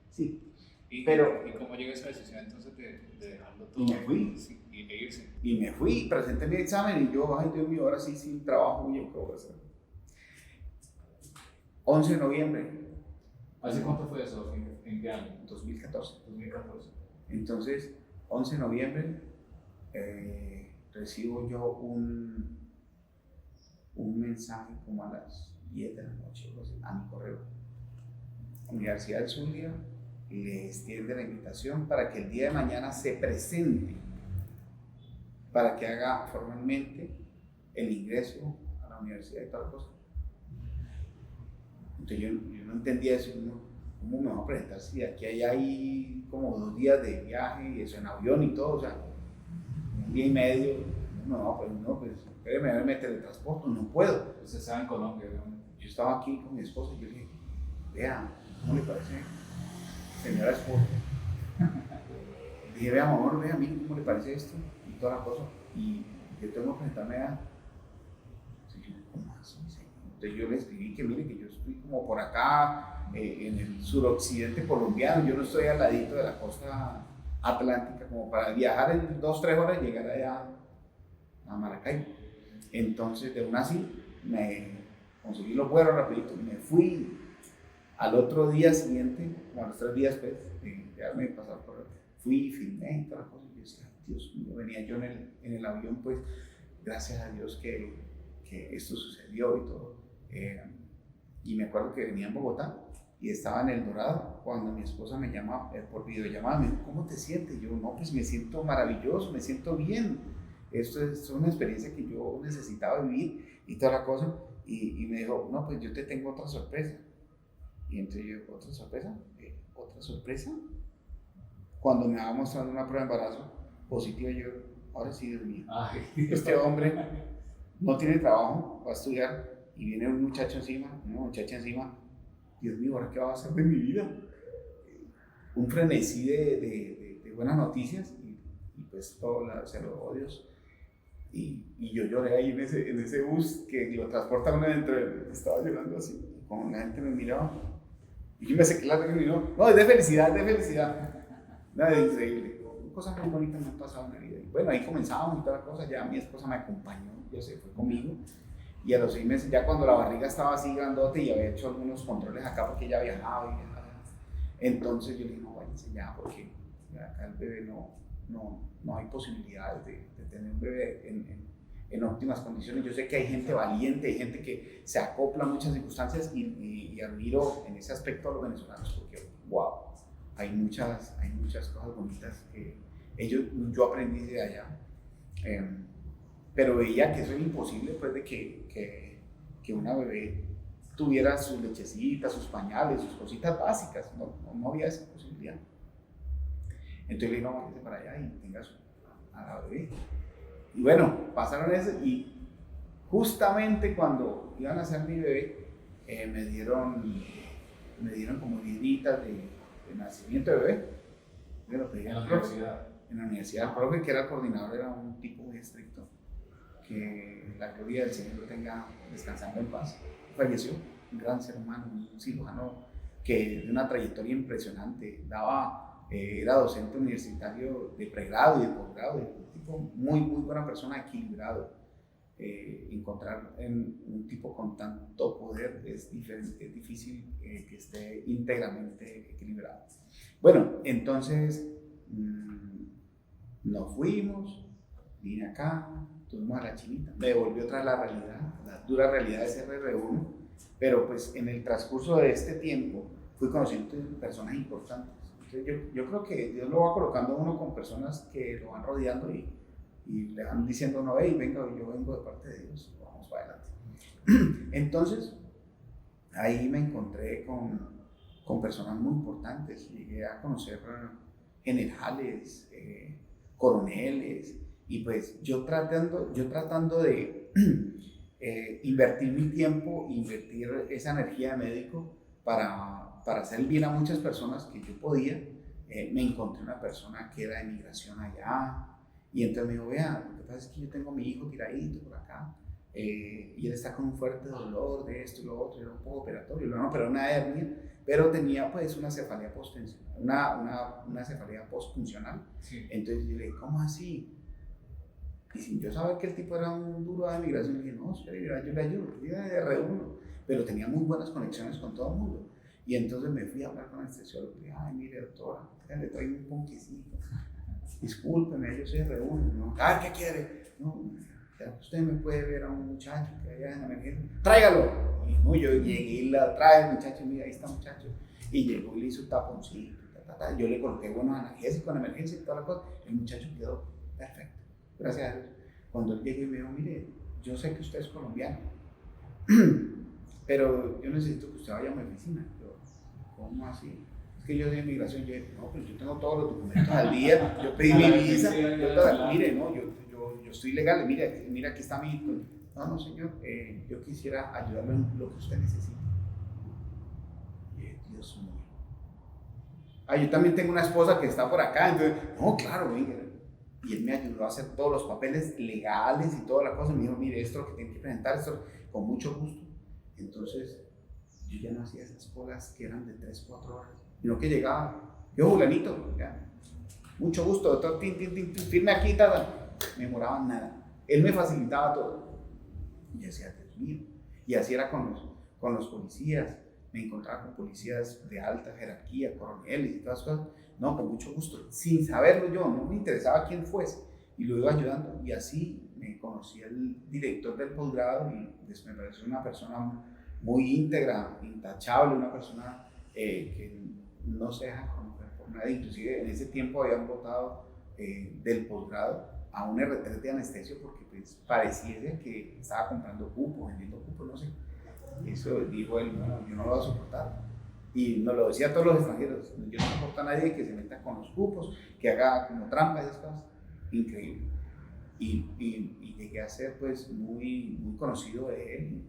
Speaker 2: Sí.
Speaker 1: ¿Y cómo llegó esa decisión entonces de dejarlo todo?
Speaker 2: Y me fui.
Speaker 1: Sí, y irse.
Speaker 2: Y me fui, presenté mi examen y yo, ay Dios mío, ahora sí sin trabajo, ¿qué voy a hacer? 11 de noviembre.
Speaker 1: ¿Hace cuánto fue eso? ¿En qué año?
Speaker 2: 2014.
Speaker 1: 2014.
Speaker 2: Entonces, 11 de noviembre, recibo yo un mensaje como a las 10 de la noche a mi correo. Universidad del Zulia le extiende la invitación para que el día de mañana se presente para que haga formalmente el ingreso a la universidad y tal cosa. Entonces yo no entendía eso, ¿cómo me voy a presentar si aquí hay como 2 días de viaje y eso en avión y todo? O sea, 1 día y medio, pues espéreme, me teletransporto, no puedo.
Speaker 1: Usted estaba en Colombia, ¿no?
Speaker 2: Yo estaba aquí con mi esposa y yo le dije, vea, ¿cómo le parece, señora esposa? Dije, vea, amor, vea, mire cómo le parece esto y toda la cosa. Y yo tengo que presentarme a... ¿Cómo así? Entonces yo le escribí que mire que yo estoy como por acá, en el suroccidente colombiano, yo no estoy al ladito de la costa atlántica, como para viajar en 2-3 horas y llegar allá a Maracaibo. Entonces de una así me conseguí los vuelos rapidito, me fui. Al otro día siguiente, como a los 3 días después de darme pasar por, fui, filmé y toda la cosa, y yo decía, Dios mío, venía yo en el avión, pues gracias a Dios que esto sucedió y todo. Y me acuerdo que venía en Bogotá y estaba en El Dorado cuando mi esposa me llama por videollamada, me dijo, ¿cómo te sientes? Yo, no, pues me siento maravilloso, me siento bien. Esto es una experiencia que yo necesitaba vivir y toda la cosa. Y me dijo, no, pues yo te tengo otra sorpresa. Y entonces yo, ¿otra sorpresa? ¿Otra sorpresa? Cuando me va mostrando una prueba de embarazo positiva, yo, ahora sí, Dios mío, este hombre no tiene trabajo, va a estudiar y viene un muchacho encima, una muchacha encima, Dios mío, ¿ahora qué va a hacer de mi vida? Un frenesí de buenas noticias y pues todo se lo doy a Dios. Y yo lloré ahí en ese bus que lo transporta uno dentro, estaba llorando así, como la gente me miraba. Y yo me sequé la lágrima y no, es de felicidad, nada de increíble. Cosas muy bonitas me han pasado en la vida. Y bueno, ahí comenzamos y toda la cosa, ya mi esposa me acompañó, ya se fue conmigo. Y a los 6 meses, ya cuando la barriga estaba así grandote y había hecho algunos controles acá porque ella viajaba, entonces yo le dije, no, váyanse ya, porque acá el bebé no hay posibilidades de tener un bebé en óptimas condiciones. Yo sé que hay gente valiente, hay gente que se acopla a muchas circunstancias y admiro en ese aspecto a los venezolanos porque, wow, hay muchas cosas bonitas que yo aprendí de allá. Pero veía que eso es imposible, pues, de que una bebé tuviera sus lechecitas, sus pañales, sus cositas básicas. No había esa posibilidad. Entonces le dije, no, váyase para allá y tenga a la bebé. Y bueno, pasaron eso y justamente cuando iban a hacer mi bebé, me dieron como libritas de nacimiento de bebé. Bueno,
Speaker 1: en la universidad.
Speaker 2: En la universidad, el profe que era el coordinador era un tipo muy estricto, que la gloria del Señor lo tenga descansando en paz. Falleció, un gran ser humano, un cirujano que de una trayectoria impresionante, era docente universitario de pregrado y de posgrado, un tipo muy buena persona, equilibrado. Encontrar en un tipo con tanto poder es difícil que esté íntegramente equilibrado. Bueno, entonces nos fuimos, vine acá, tuvimos a la chinita, me devolvió otra vez la dura realidad de ser R1, pero pues en el transcurso de este tiempo fui conociendo personas importantes. Entonces yo creo que Dios lo va colocando a uno con personas que lo van rodeando y le van diciendo, no, hey, venga, yo vengo de parte de Dios, vamos para adelante. Entonces, ahí me encontré con personas muy importantes, llegué a conocer generales, coroneles, y pues yo tratando de invertir mi tiempo, invertir esa energía de médico para hacer bien a muchas personas que yo podía, me encontré una persona que era de migración allá. Y entonces me dijo, vea, lo que pasa es que yo tengo a mi hijo tiradito por acá, y él está con un fuerte dolor de esto y lo otro, era un poco operatorio, lo van a operar una hernia, pero tenía pues una cefalea una cefalea postfuncional. Sí. Entonces yo le dije, ¿cómo así? Y sin yo saber que el tipo era un duro de migración, le dije, no, espera, yo le ayudo, yo era de R1, pero tenía muy buenas conexiones con todo el mundo. Y entonces me fui a hablar con el anestesiólogo, y dije, ay, mire doctora, le traigo un ponquecito. Discúlpeme, yo soy R1, ¿no? Ah, ¿qué quiere? No, usted me puede ver a un muchacho que allá en la emergencia, tráigalo. Y no, yo llegué y la trae el muchacho, mira, ahí está muchacho. Y llegó y le hizo un taponcito, yo le coloqué buenos analgésicos en emergencia y toda la cosa. El muchacho quedó perfecto, gracias a Dios. Cuando él llegó y me dijo, mire, yo sé que usted es colombiano, pero yo necesito que usted vaya a mi oficina. Yo, ¿cómo así? Que yo de inmigración, yo dije, no, pero yo tengo todos los documentos al día, yo pedí mi visa, mire, no, yo estoy legal, mira, aquí está mi hijo. No, señor, yo quisiera ayudarlo en lo que usted necesita. Y Dios mío. Yo también tengo una esposa que está por acá, entonces, no, claro, venga. Y él me ayudó a hacer todos los papeles legales y toda la cosa, me dijo, mire, esto es lo que tiene que presentar, esto con mucho gusto. Entonces, yo ya no hacía esas colas que eran de 3-4 horas. Sino que llegaba, yo fulanito, ya, mucho gusto, doctor, firme aquí, me demoraba nada. Él me facilitaba todo. Y yo decía, Dios mío. Y así era con los policías. Me encontraba con policías de alta jerarquía, coroneles y todas las cosas. No, con mucho gusto, sin saberlo yo, no me interesaba quién fuese. Y lo iba ayudando. Y así me conocí al director del posgrado y pues, me pareció una persona muy íntegra, intachable, una persona que no se deja conocer por nadie. Inclusive en ese tiempo habían votado del posgrado a un R3 de anestesio porque pues, pareciese que estaba comprando cupos, vendiendo cupos, no sé. Eso dijo él, no, yo no lo voy a soportar. Y nos lo decía a todos los extranjeros, yo no soporto a nadie que se meta con los cupos, que haga como trampa esas cosas. Increíble. Y llegué a ser pues muy conocido de él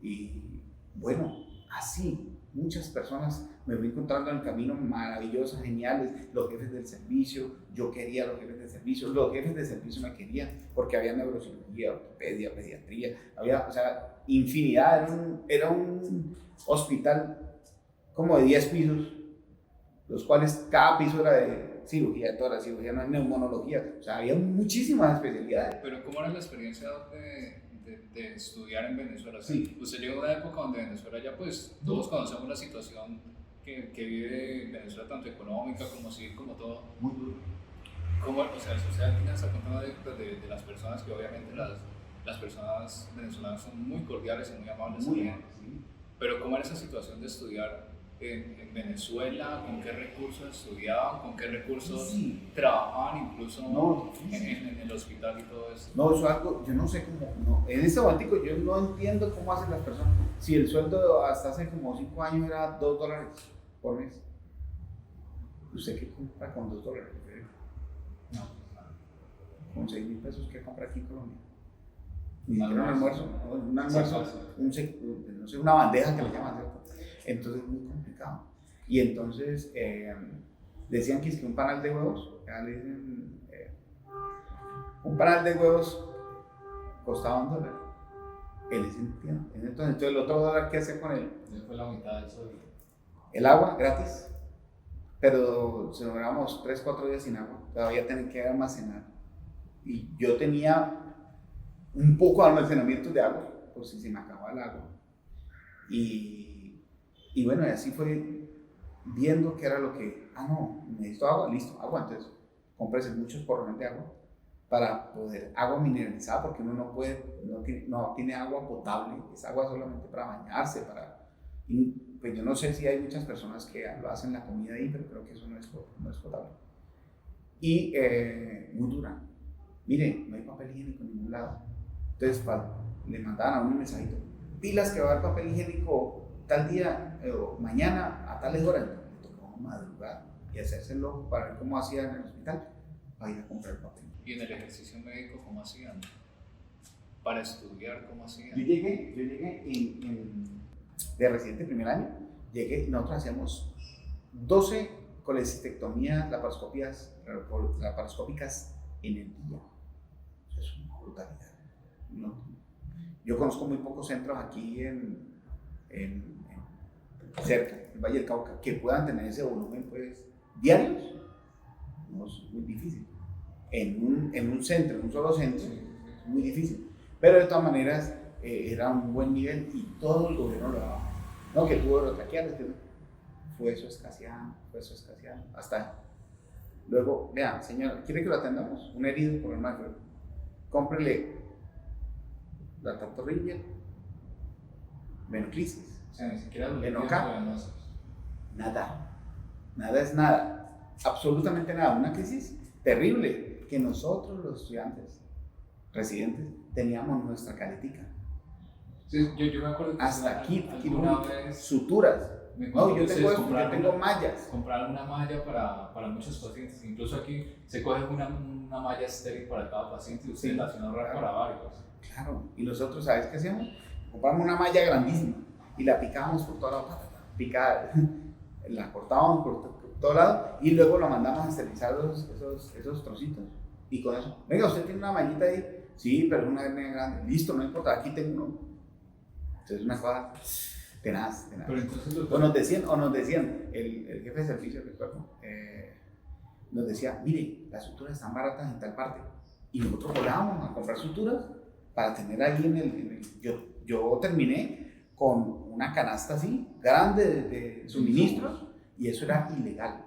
Speaker 2: y bueno, así muchas personas me fui encontrando en el camino maravillosas, geniales, los jefes del servicio, yo quería a los jefes del servicio me querían porque había neurocirugía, ortopedia, pediatría, había, o sea, infinidad, era un hospital como de 10 pisos, los cuales cada piso era de cirugía, toda la cirugía, no es neumonología, o sea, había muchísimas especialidades.
Speaker 1: Pero ¿cómo era la experiencia de estudiar en Venezuela? Sí. Usted llegó a una época donde Venezuela ya pues todos conocemos la situación que vive Venezuela, tanto económica como civil, como todo.
Speaker 2: Muy duro.
Speaker 1: ¿Cómo, o sea, usted está contando de las personas que obviamente las personas venezolanas son muy cordiales y muy amables.
Speaker 2: Muy bien, sí.
Speaker 1: Pero ¿cómo era esa situación de estudiar en Venezuela? ¿Con qué recursos estudiaban? ¿Con qué recursos trabajaban incluso en el hospital y todo eso?
Speaker 2: No, eso es algo, yo no sé cómo, no, en ese momento yo no entiendo cómo hacen las personas. Si el sueldo hasta hace como 5 años era $2 por mes, ¿usted qué compra con $2?
Speaker 1: No.
Speaker 2: Con 6,000 pesos, ¿qué compra aquí en Colombia? Ni un almuerzo, no sé, una bandeja que le llaman, ¿cierto? Entonces es muy complicado. Y entonces decían que es que un panal de huevos, ya le dicen, un panal de huevos costaba $1. Él dice, entonces el otro $1, ¿qué hace con él?
Speaker 3: Eso fue la mitad del sueldo.
Speaker 2: El agua gratis, pero si duramos 3, 4 días sin agua, todavía tienen que almacenar. Y yo tenía un poco de almacenamiento de agua, por si se me acababa el agua. Y bueno, y así fue viendo que era lo que, no, necesito agua, listo, agua, entonces cómprese muchos porrones de agua para poder, agua mineralizada, porque uno no puede, no tiene agua potable, es agua solamente para bañarse, y, pues yo no sé si hay muchas personas que lo hacen la comida ahí, pero creo que eso no es potable. Y muy dura. Mire, no hay papel higiénico en ningún lado. Entonces le mandaban a uno un mensajito, pilas que va a haber papel higiénico tal día o mañana a tales horas. Le tocaba madrugar y hacerse loco para ver cómo hacían en el hospital para ir a comprar el papel.
Speaker 1: ¿Y en el ejercicio médico cómo hacían? ¿Para estudiar cómo hacían?
Speaker 2: Yo llegué de residente primer año, nosotros hacíamos 12 colecistectomías laparoscópicas en el día. Eso es una brutalidad. No, yo conozco muy pocos centros aquí cerca, en el Valle del Cauca, que puedan tener ese volumen pues, diarios. No, es muy difícil. En un centro, en un solo centro, es muy difícil. Pero de todas maneras, era un buen nivel y todo el gobierno lo daba. No, que tuvo rotraqueales, que fue eso escaseando, hasta luego, vean, señora, ¿quiere que lo atendamos? Un herido por el mal fuego. Cómprele la pantorrilla, venoclisis,
Speaker 1: O sea, ni siquiera los
Speaker 2: Venoca, nada es nada, absolutamente nada, una crisis terrible que nosotros los estudiantes residentes teníamos nuestra caletica.
Speaker 1: Sí, yo me acuerdo que
Speaker 2: hasta aquí
Speaker 1: alguna vez
Speaker 2: suturas. No, yo tengo mallas.
Speaker 1: Compraron una malla para muchos pacientes. Incluso aquí se coge una malla estéril para cada paciente y ustedes la hacen ahorrar para varios.
Speaker 2: Claro, y nosotros, ¿sabes qué hacíamos? Compramos una malla grandísima y la picábamos por toda picada, la cortábamos por todo lado y luego la mandamos a esterilizar esos trocitos. Y con eso, venga, ¿usted tiene una mallita ahí? Sí, pero es una hernia grande. Listo, no importa, aquí tengo uno. Entonces, una cosa tenaz.
Speaker 1: Pero entonces,
Speaker 2: o nos decían el jefe de servicio, recuerdo, nos decía, mire, las suturas están baratas en tal parte. Y nosotros volábamos a comprar suturas para tener ahí yo terminé con una canasta así, grande de suministros, y eso era ilegal.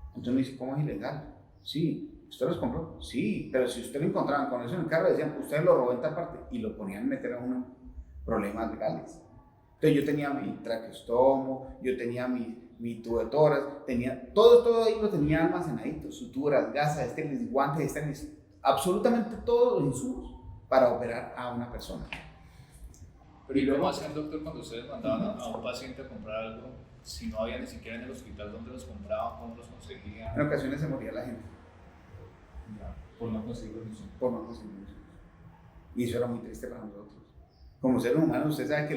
Speaker 2: Entonces me dice, ¿cómo es ilegal? Sí, ¿usted los compró? Sí, pero si usted lo encontraban con eso en el carro, decían, usted lo robó en tal parte, y lo ponían a meter a unos problemas legales. Entonces yo tenía mi traqueostomo, yo tenía mi tubo de tórax, tenía todo ahí lo tenía almacenadito, suturas, gasas, estéreis, guantes, estéreis, absolutamente todos los insumos para operar a una persona.
Speaker 1: Pero ¿y cómo hacían, doctor, cuando ustedes mandaban a un paciente a comprar algo, si no había ni siquiera en el hospital dónde los compraban, cómo los conseguían?
Speaker 2: En ocasiones se moría la gente.
Speaker 1: Por no conseguir los insumos.
Speaker 2: Por no conseguir los insumos. Y eso era muy triste para nosotros. Como seres humanos, usted sabe que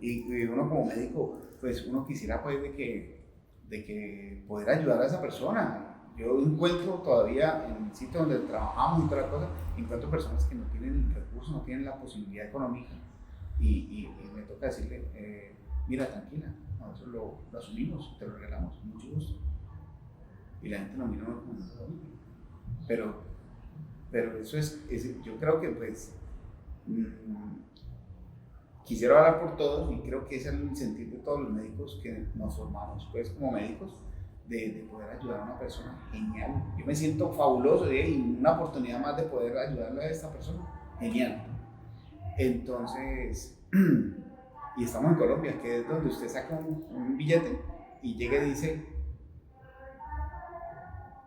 Speaker 2: y uno como médico, pues uno quisiera pues de que poder ayudar a esa persona. Yo encuentro todavía en el sitio donde trabajamos y toda la cosa, encuentro personas que no tienen recursos, no tienen la posibilidad económica y me toca decirle, mira, tranquila, nosotros lo asumimos, te lo regalamos, con mucho gusto. Y la gente no mira como pero eso yo creo que pues quisiera hablar por todos y creo que ese es el sentir de todos los médicos que nos formamos pues como médicos de poder ayudar a una persona. Genial, yo me siento fabuloso y una oportunidad más de poder ayudarle a esta persona, genial. Entonces y estamos en Colombia, que es donde usted saca un billete y llega y dice,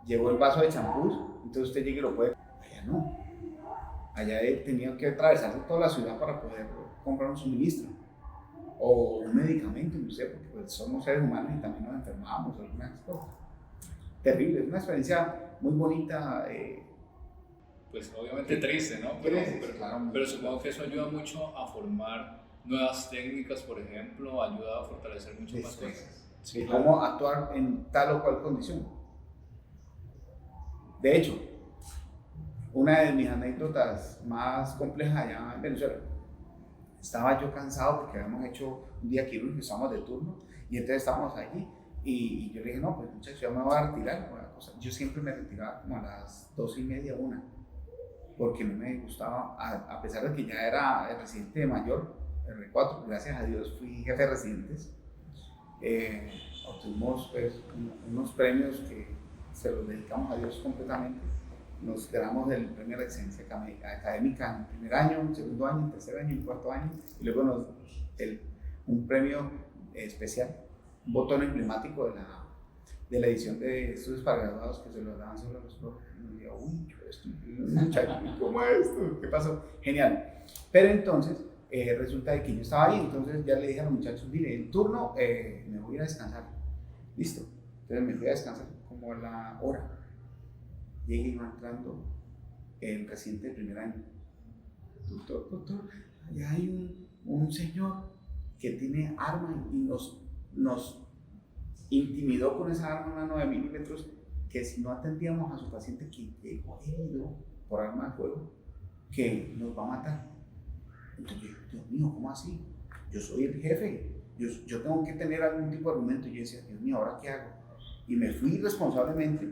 Speaker 2: llevó el vaso de champús, entonces usted llega y lo puede. Allá no, allá he tenido que atravesar toda la ciudad para poder comprar un suministro o un medicamento, no sé, porque pues somos seres humanos y también nos enfermamos, algunas cosas. Terrible, es una experiencia muy bonita.
Speaker 1: Pues obviamente triste, ¿no? Pero supongo que eso ayuda mucho a formar nuevas técnicas, por ejemplo, ayuda a fortalecer muchas más cosas.
Speaker 2: Sí, claro. Cómo actuar en tal o cual condición. De hecho, una de mis anécdotas más complejas allá en Venezuela, estaba yo cansado porque habíamos hecho un día quirúrgico, estábamos de turno, y entonces estábamos allí, y yo le dije, no, pues muchachos, yo me voy a retirar. Yo siempre me retiraba como a las 2:30, 1, porque no me gustaba, a pesar de que ya era el residente de mayor, R4, gracias a Dios fui jefe de residentes. Obtuvimos pues, unos premios que se los dedicamos a Dios completamente. Nos ganamos el premio de excelencia académica en el primer año, en el segundo año, en el tercer año, en el cuarto año, y luego un premio especial, un botón emblemático de la edición de estudios para graduados que se lo daban solo a los profes. Y yo digo, uy, yo estoy, ¿cómo es esto? ¿Qué pasó? Genial. Pero entonces, resulta de que yo estaba ahí, entonces ya le dije a los muchachos, mire, el turno me voy a descansar. Listo. Entonces me fui a descansar como a la hora. Llegué y iba entrando el residente de primer año. Doctor, allá hay un señor que tiene arma y nos intimidó con esa arma, una 9 milímetros, que si no atendíamos a su paciente que llegó herido por arma de fuego, que nos va a matar. Entonces yo, Dios mío, ¿cómo así? Yo soy el jefe, yo tengo que tener algún tipo de argumento. Y yo decía, Dios mío, ¿ahora qué hago? Y me fui responsablemente,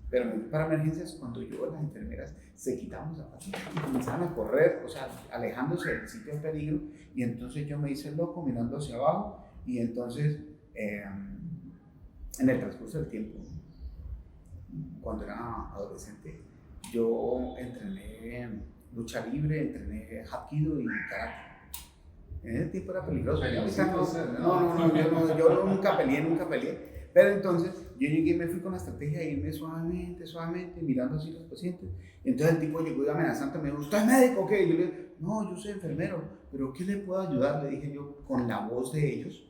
Speaker 2: pero me fui para emergencias cuando las enfermeras se quitaban los zapatos y comenzaban a correr, o sea, alejándose del sitio de peligro. Y entonces yo me hice loco mirando hacia abajo, y entonces en el transcurso del tiempo, cuando era adolescente, yo entrené lucha libre, entrené hapkido y karate. En ese tiempo era peligroso. Yo nunca peleé. Pero entonces yo llegué y me fui con la estrategia de irme suavemente, mirando así a los pacientes. Entonces el tipo llegó y amenazante me dijo, ¿usted es médico o qué? Y yo le dije, no, yo soy enfermero, pero ¿qué le puedo ayudar? Le dije yo con la voz de ellos.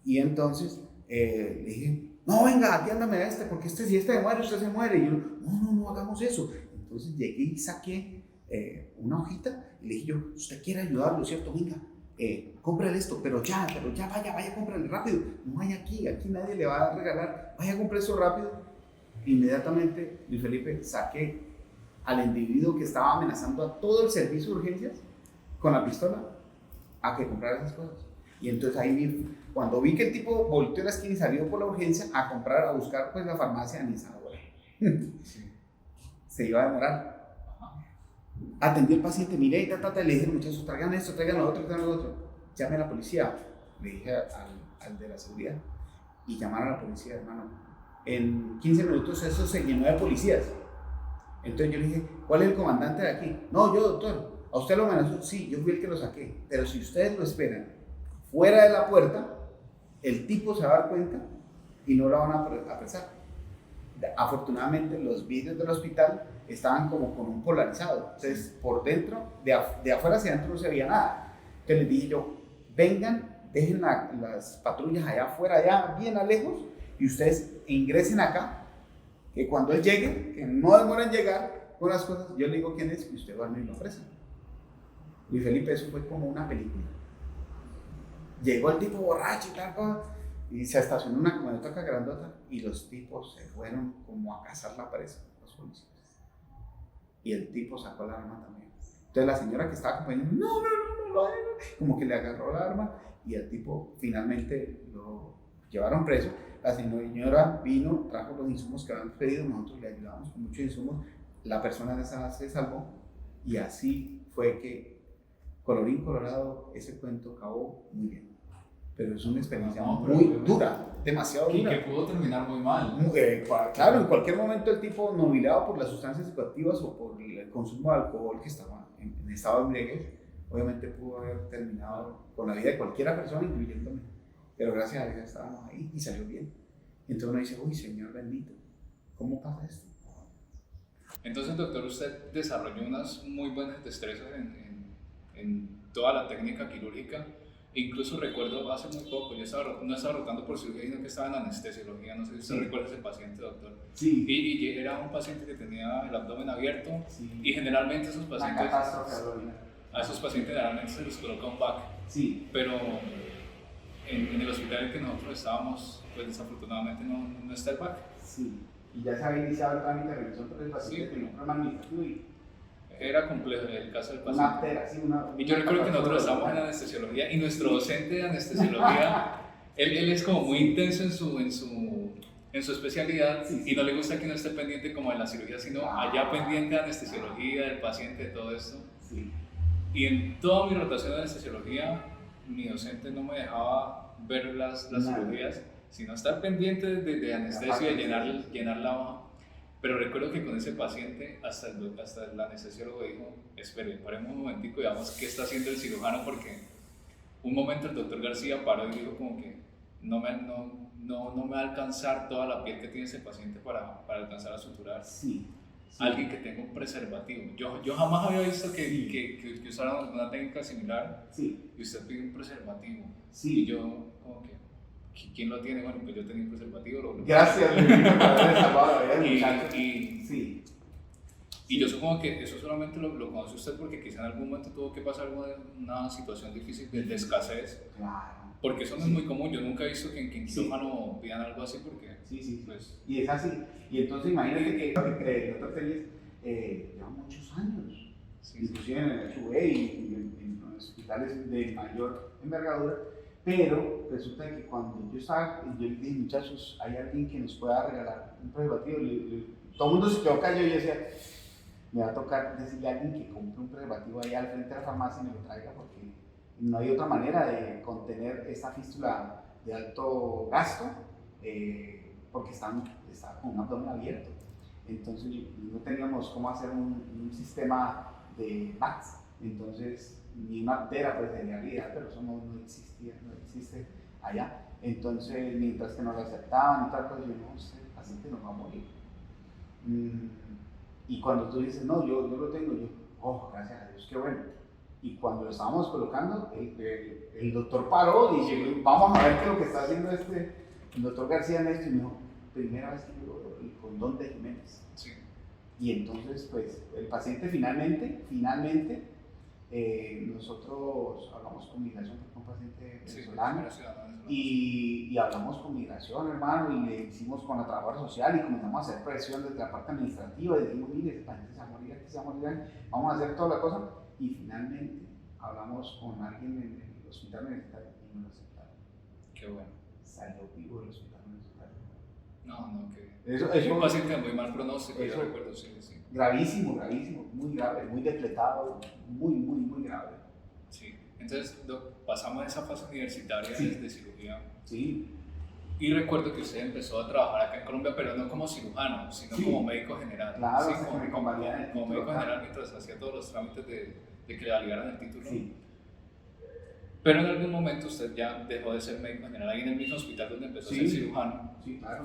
Speaker 2: Y entonces le dije, no, venga, atiéndame a porque si este muere, usted se muere. Y yo, no hagamos eso. Entonces llegué y saqué una hojita y le dije yo, usted quiere ayudarlo, ¿cierto? Venga, cómprale esto, pero ya, vaya, cómprale rápido. No hay aquí nadie le va a regalar, vaya, compre eso rápido. Inmediatamente, Luis Felipe, saqué al individuo que estaba amenazando a todo el servicio de urgencias con la pistola a que comprara esas cosas. Y entonces ahí, cuando vi que el tipo volteó la esquina y salió por la urgencia a buscar pues la farmacia en esa hora, se iba a demorar. Atendí al paciente, miré y le dije a los muchachos, traigan esto, traigan lo otro. Llame a la policía, le dije al de la seguridad, y llamaron a la policía, hermano. En 15 minutos eso se llenó de policías. Entonces yo le dije, ¿cuál es el comandante de aquí? No, yo, doctor. ¿A usted lo amenazó? Sí, yo fui el que lo saqué. Pero si ustedes lo esperan fuera de la puerta, el tipo se va a dar cuenta y no lo van a apresar. Afortunadamente los vidrios del hospital estaban como con un polarizado, entonces por dentro, de afuera hacia adentro no se veía nada. Entonces les dije yo, vengan, dejen las patrullas allá afuera, allá bien a lejos, y ustedes ingresen acá, que cuando él llegue, que no demoren en llegar con las cosas, yo le digo quién es y usted va a ir lo presa. Y Felipe, eso fue como una película. Llegó el tipo borracho y tal cosa, y se estacionó una camioneta grandota, y los tipos se fueron como a cazar la presa, los policías. Y el tipo sacó la arma también. Entonces la señora que estaba acompañando, no, como que le agarró la arma, y el tipo finalmente lo llevaron preso. La señora vino, trajo los insumos que habían pedido, nosotros le ayudamos con muchos insumos, la persona esa se salvó, y así fue que, colorín colorado, ese cuento acabó muy bien. Pero es una experiencia muy dura, demasiado dura.
Speaker 1: Y que pudo terminar muy mal.
Speaker 2: Claro, en cualquier momento el tipo, nobilado por las sustancias psicoactivas o por el consumo de alcohol, que estaba en estado de embriaguez, obviamente pudo haber terminado con la vida de cualquiera persona, incluyéndome. Pero gracias a Dios estábamos ahí y salió bien. Entonces uno dice, uy, Señor bendito, ¿cómo pasa esto?
Speaker 1: Entonces, doctor, usted desarrolló unas muy buenas destrezas en toda la técnica quirúrgica. Incluso recuerdo hace muy poco, yo no estaba rotando por cirugía, sino que estaba en anestesiología. No sé si usted recuerda ese paciente, doctor.
Speaker 2: Sí.
Speaker 1: Y era un paciente que tenía el abdomen abierto, y generalmente esos pacientes, a esos pacientes generalmente se les coloca un back.
Speaker 2: Sí.
Speaker 1: Pero en el hospital en que nosotros estábamos, pues desafortunadamente no está el back.
Speaker 2: Sí. Y ya se había iniciado el trámite de revisión por el paciente, sí, con un problema administrativo.
Speaker 1: era complejo el caso del
Speaker 2: Una
Speaker 1: paciente.
Speaker 2: artera, sí,
Speaker 1: Y yo recuerdo que nosotros estábamos en anestesiología y nuestro docente de anestesiología, él es como muy intenso en su especialidad,
Speaker 2: Sí, sí.
Speaker 1: y no le gusta que uno esté pendiente como de la cirugía, sino allá pendiente de anestesiología, del paciente, de todo esto.
Speaker 2: Sí.
Speaker 1: Y en toda mi rotación de anestesiología, mi docente no me dejaba ver las cirugías, sino estar pendiente de anestesia y llenar la hoja. Pero recuerdo que con ese paciente, hasta el anestesiólogo dijo, espere, paremos un momentico y veamos qué está haciendo el cirujano, porque un momento el doctor García paró y dijo como que no me va a alcanzar toda la piel que tiene ese paciente para alcanzar a suturar.
Speaker 2: Sí.
Speaker 1: Alguien que tenga un preservativo. Yo jamás había visto
Speaker 2: Sí.
Speaker 1: que usaran una técnica similar,
Speaker 2: Sí.
Speaker 1: y usted pide un preservativo.
Speaker 2: Sí.
Speaker 1: Y yo, como que, ¿quién lo tiene? Bueno, pues yo tenía un preservativo.
Speaker 2: Gracias, mi vida, por haber salvado la vida del
Speaker 1: Y,
Speaker 2: muchacho.
Speaker 1: y,
Speaker 2: Sí.
Speaker 1: y yo supongo que eso solamente lo conoce usted porque quizá en algún momento tuvo que pasar una situación difícil de escasez.
Speaker 2: Claro.
Speaker 1: Porque eso no es muy común. Yo nunca he visto que en quirófano pidan algo así, porque
Speaker 2: Sí, sí.
Speaker 1: pues,
Speaker 2: Y es así. Y entonces imagínate que el doctor Telles lleva muchos años,
Speaker 1: sí,
Speaker 2: inclusive en el HV y en hospitales de mayor envergadura, pero resulta que cuando yo le dije, muchachos, hay alguien que nos pueda regalar un preservativo, todo el mundo se quedó callado y yo decía, me va a tocar decirle a alguien que compre un preservativo ahí al frente de la farmacia y me lo traiga, porque no hay otra manera de contener esta fístula de alto gasto, porque está con un abdomen abierto. Entonces no teníamos cómo hacer un sistema de VATS, entonces ni una artera pues en realidad, pero eso no existe allá. Entonces mientras que nos lo aceptaban y tal, pues yo no sé, el paciente nos va a morir. Y cuando tú dices, no, yo lo tengo, yo, oh, gracias a Dios, qué bueno. Y cuando lo estábamos colocando, el doctor paró y llegó, vamos a ver qué es lo que está haciendo el doctor García en esto, y me dijo, primera vez que yo veo el condón de Jiménez.
Speaker 1: sí.
Speaker 2: Y entonces, pues, el paciente finalmente, nosotros hablamos con migración, porque un paciente venezolano, y hablamos con migración, hermano, y le hicimos con la trabajadora social y comenzamos a hacer presión desde la parte administrativa, y dijimos, mire, ese paciente se va a morir aquí, se va a morir aquí, vamos a hacer toda la cosa, y finalmente hablamos con alguien en el hospital universitario y nos lo aceptaron.
Speaker 1: Qué bueno.
Speaker 2: Salió vivo del hospital universitario.
Speaker 1: No, que
Speaker 2: Eso,
Speaker 1: un paciente muy mal pronóstico, yo recuerdo, sí.
Speaker 2: Gravísimo, muy grave, muy depletado, muy grave.
Speaker 1: Sí, entonces pasamos a esa fase universitaria de cirugía.
Speaker 2: Sí.
Speaker 1: Y recuerdo que usted empezó a trabajar acá en Colombia, pero no como cirujano, sino como médico general.
Speaker 2: Claro,
Speaker 1: sí, como médico general mientras hacía todos los trámites de que le validaran el título.
Speaker 2: Sí.
Speaker 1: Pero en algún momento usted ya dejó de ser médico general ahí en el mismo hospital donde empezó a ser cirujano.
Speaker 2: Sí, claro.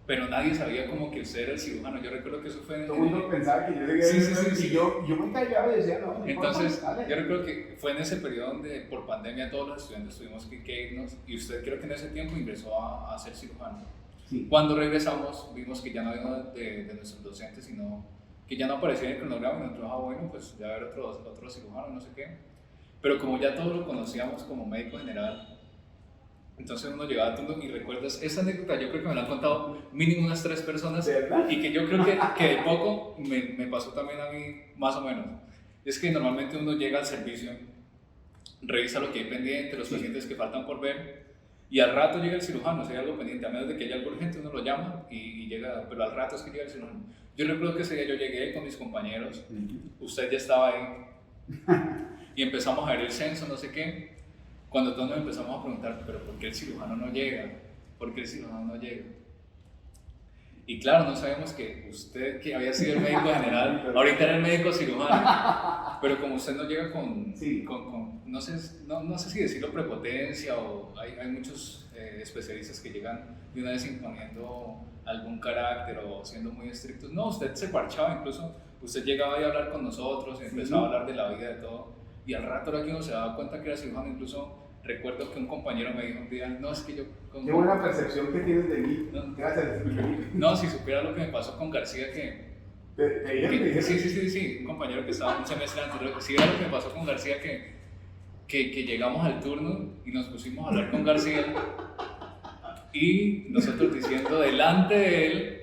Speaker 1: Pero nadie sabía como que usted era el cirujano. Yo recuerdo que eso fue...
Speaker 2: Todo el mundo pensaba que yo seguía
Speaker 1: sí.
Speaker 2: Y yo me callaba y decía, no.
Speaker 1: Entonces, yo recuerdo que fue en ese periodo donde por pandemia todos los estudiantes tuvimos que irnos, y usted creo que en ese tiempo ingresó a ser cirujano.
Speaker 2: Sí.
Speaker 1: Cuando regresamos vimos que ya no había uno de nuestros docentes, sino que ya no aparecía en el cronograma, y nosotros, bueno, pues ya haber otro cirujano, no sé qué. Pero como ya todos lo conocíamos como médico general, entonces uno llegaba a turno, y recuerdas esa anécdota, yo creo que me la han contado mínimo unas 3 personas,
Speaker 2: ¿verdad?
Speaker 1: Y que yo creo que de poco me pasó también a mí, más o menos. Es que normalmente uno llega al servicio, revisa lo que hay pendiente, los pacientes que faltan por ver, y al rato llega el cirujano, si hay algo pendiente, a menos de que haya algo urgente, uno lo llama y llega, pero al rato es que llega el cirujano. Yo recuerdo que ese día yo llegué con mis compañeros, usted ya estaba ahí, y empezamos a ver el censo, no sé qué, cuando todos nos empezamos a preguntar, pero ¿por qué el cirujano no llega? ¿Por qué el cirujano no llega? Y claro, no sabemos que usted, que había sido el médico general, ahorita era el médico cirujano, pero como usted no llega con no sé si decirlo prepotencia, o hay muchos especialistas que llegan de una vez imponiendo algún carácter o siendo muy estrictos. No, usted se parchaba, incluso usted llegaba a hablar con nosotros y empezaba a hablar de la vida, de todo, y al rato era que uno se daba cuenta que era cirujano. Incluso recuerdo que un compañero me dijo un día, no, es que yo...
Speaker 2: Qué buena percepción que tienes de mí.
Speaker 1: No,
Speaker 2: gracias.
Speaker 1: No, si supiera lo que me pasó con García, Sí, un compañero que estaba un semestre antes, si era lo que me pasó con García, que llegamos al turno y nos pusimos a hablar con García, y nosotros diciendo delante de él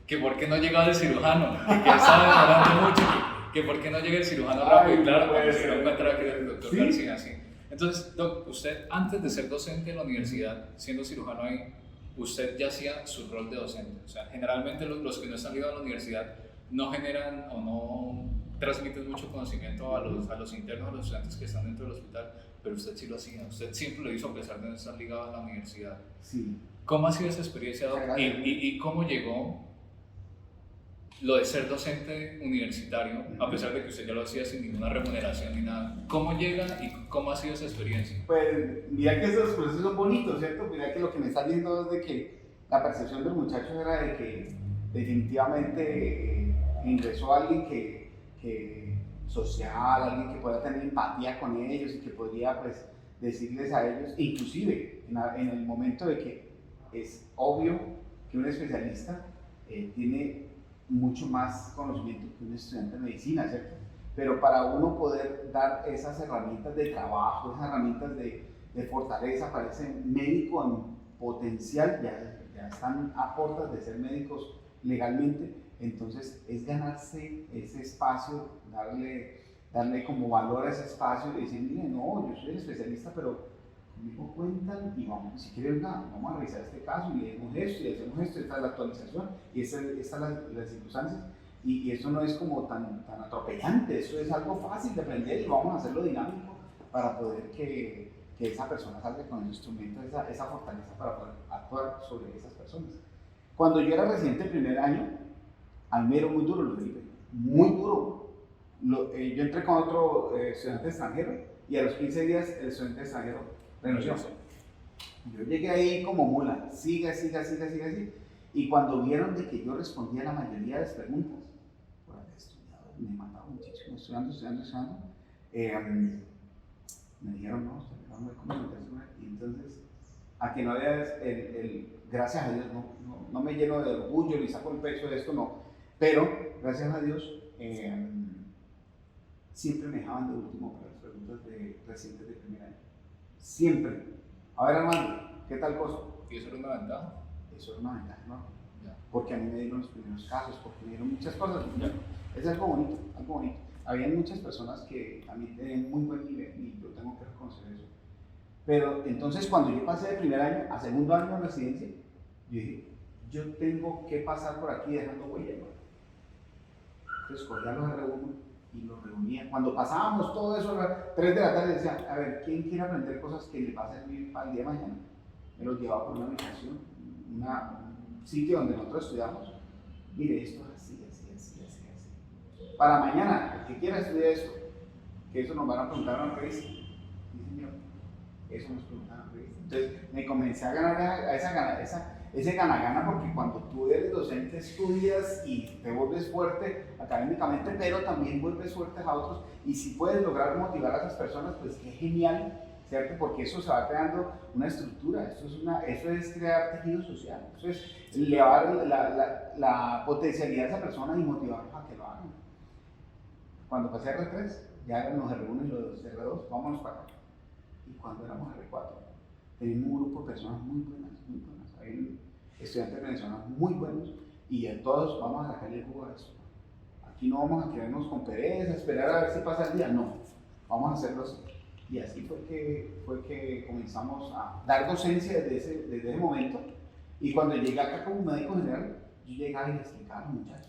Speaker 1: que por qué no llegaba el cirujano, y que estaba demorando mucho, que por qué no llega el cirujano rápido, y claro, cuando se
Speaker 2: ser.
Speaker 1: encuentra que era el doctor
Speaker 2: ¿Sí?
Speaker 1: García, sí. Entonces, Doc, usted antes de ser docente en la universidad, siendo cirujano ahí, usted ya hacía su rol de docente. O sea, generalmente los que no están ligados a la universidad no generan o no transmiten mucho conocimiento a los internos, a los estudiantes que están dentro del hospital, pero usted sí lo hacía, usted siempre lo hizo a pesar de no estar ligado a la universidad.
Speaker 2: Sí.
Speaker 1: ¿Cómo ha sido esa experiencia, Doc? ¿Y cómo llegó lo de ser docente universitario, a pesar de que usted ya lo hacía sin ninguna remuneración ni nada? ¿Cómo llega y cómo ha sido esa experiencia?
Speaker 2: Pues mira que esos procesos son bonitos, ¿cierto? Mira que lo que me está viendo es de que la percepción del muchacho era de que definitivamente ingresó alguien que social, alguien que pueda tener empatía con ellos y que podría pues decirles a ellos, inclusive en el momento de que es obvio que un especialista tiene mucho más conocimiento que un estudiante de medicina, ¿cierto? Pero para uno poder dar esas herramientas de trabajo, esas herramientas de fortaleza para ese médico en potencial, ya están a puertas de ser médicos legalmente, entonces es ganarse ese espacio, darle como valor a ese espacio y decir, mire, no, yo soy el especialista, pero conmigo cuentan y vamos, si quieren, vamos a revisar este caso y leemos esto y hacemos esto, esta es la actualización y estas son las circunstancias. Y eso no es como tan atropellante, eso es algo fácil de aprender y vamos a hacerlo dinámico para poder que esa persona salga con el instrumento, esa fortaleza para poder actuar sobre esas personas. Cuando yo era residente el primer año, a mí me dieron muy duro, Felipe, muy duro. Yo entré con otro estudiante extranjero y a los 15 días el estudiante extranjero renunció. Yo llegué ahí como mula, siga. Y cuando vieron de que yo respondía a la mayoría de las preguntas, por haber estudiado, me mataba muchísimo, estudiando, me dijeron, no, usted no me come y entonces, a que no había gracias a Dios, no me lleno de orgullo ni saco el pecho de esto, no, pero gracias a Dios, siempre me dejaban de último para las preguntas de residentes de primer año, siempre. A ver, Armando, ¿qué tal cosa?
Speaker 1: ¿Y eso era una ventaja?
Speaker 2: Eso era una ventaja, ¿no?
Speaker 1: Ya.
Speaker 2: Porque a mí me dieron los primeros casos, porque me dieron muchas cosas. Ya. Es algo bonito, algo bonito. Había muchas personas que a mí tenían muy buen nivel y yo tengo que reconocer eso. Pero entonces cuando yo pasé de primer año a segundo año de residencia, yo dije, yo tengo que pasar por aquí dejando huella. Entonces cogía los R1 y los reunía. Cuando pasábamos todo eso a las 3 de la tarde, decía, a ver, ¿quién quiere aprender cosas que le pasen para el día de mañana? Me los llevaba por una habitación, un sitio donde nosotros estudiamos. Mire, esto es así. Para mañana, el que quiera estudiar esto, que eso nos van a preguntar en la revista. Sí, señor, eso nos preguntaron en la revista. Entonces me comencé a ganar ese gana-gana, porque cuando tú eres docente estudias y te vuelves fuerte académicamente, pero también vuelves fuertes a otros. Y si puedes lograr motivar a esas personas, pues qué genial, ¿cierto? Porque eso se va creando una estructura, eso es crear tejido social, eso es elevar la potencialidad de esa persona y motivarlos a que lo hagan. Cuando pasé a R3, ya eran los R1 y los R2, vámonos para acá. Y cuando éramos R4, teníamos un grupo de personas muy buenas. Hay estudiantes venezolanos muy buenos y a todos vamos a sacarle el jugo a eso. Aquí no vamos a quedarnos con pereza, esperar a ver si pasa el día, no, vamos a hacerlo así. Y así fue que comenzamos a dar docencia desde ese momento. Y cuando llegué acá como médico general, yo llegaba y les explicaba a los muchachos.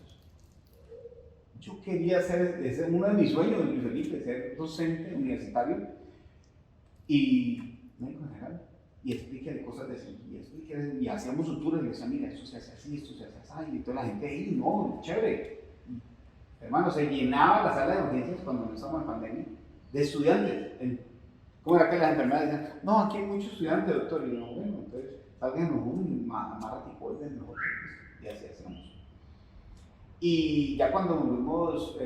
Speaker 2: Yo quería ser uno de mis sueños, Luis Felipe, ser docente universitario y médico general. Y explíquele cosas de cirugía, y hacíamos suturas y le decía, mira, esto se hace así, esto se hace así, y toda la gente ahí, no, chévere. Hermano, se llenaba la sala de urgencias cuando no estábamos en pandemia de estudiantes. ¿Cómo era que las enfermedades decían? No, aquí hay muchos estudiantes, doctor. Y yo, bueno, entonces salgan uno y amarra ticoides nosotros, y así hacemos. Y ya cuando nos volvimos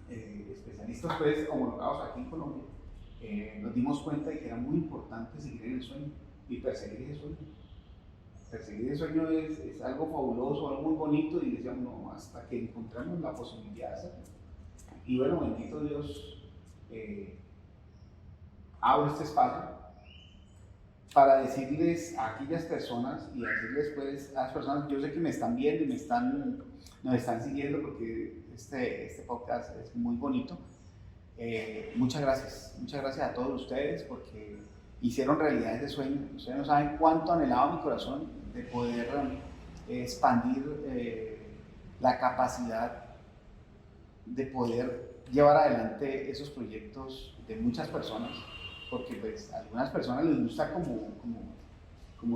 Speaker 2: especialistas pues, homologados aquí en Colombia, nos dimos cuenta de que era muy importante seguir en el sueño y perseguir ese sueño. Perseguir ese sueño es algo fabuloso, algo muy bonito, y decíamos, no, hasta que encontramos la posibilidad de hacerlo. Y bueno, bendito Dios, abro este espacio para decirles a aquellas personas y decirles pues a las personas, yo sé que me están viendo y me están nos están siguiendo porque este podcast es muy bonito. Muchas gracias a todos ustedes porque hicieron realidad ese sueño. Ustedes no saben cuánto anhelaba mi corazón de poder expandir la capacidad de poder llevar adelante esos proyectos de muchas personas, porque pues a algunas personas les gusta como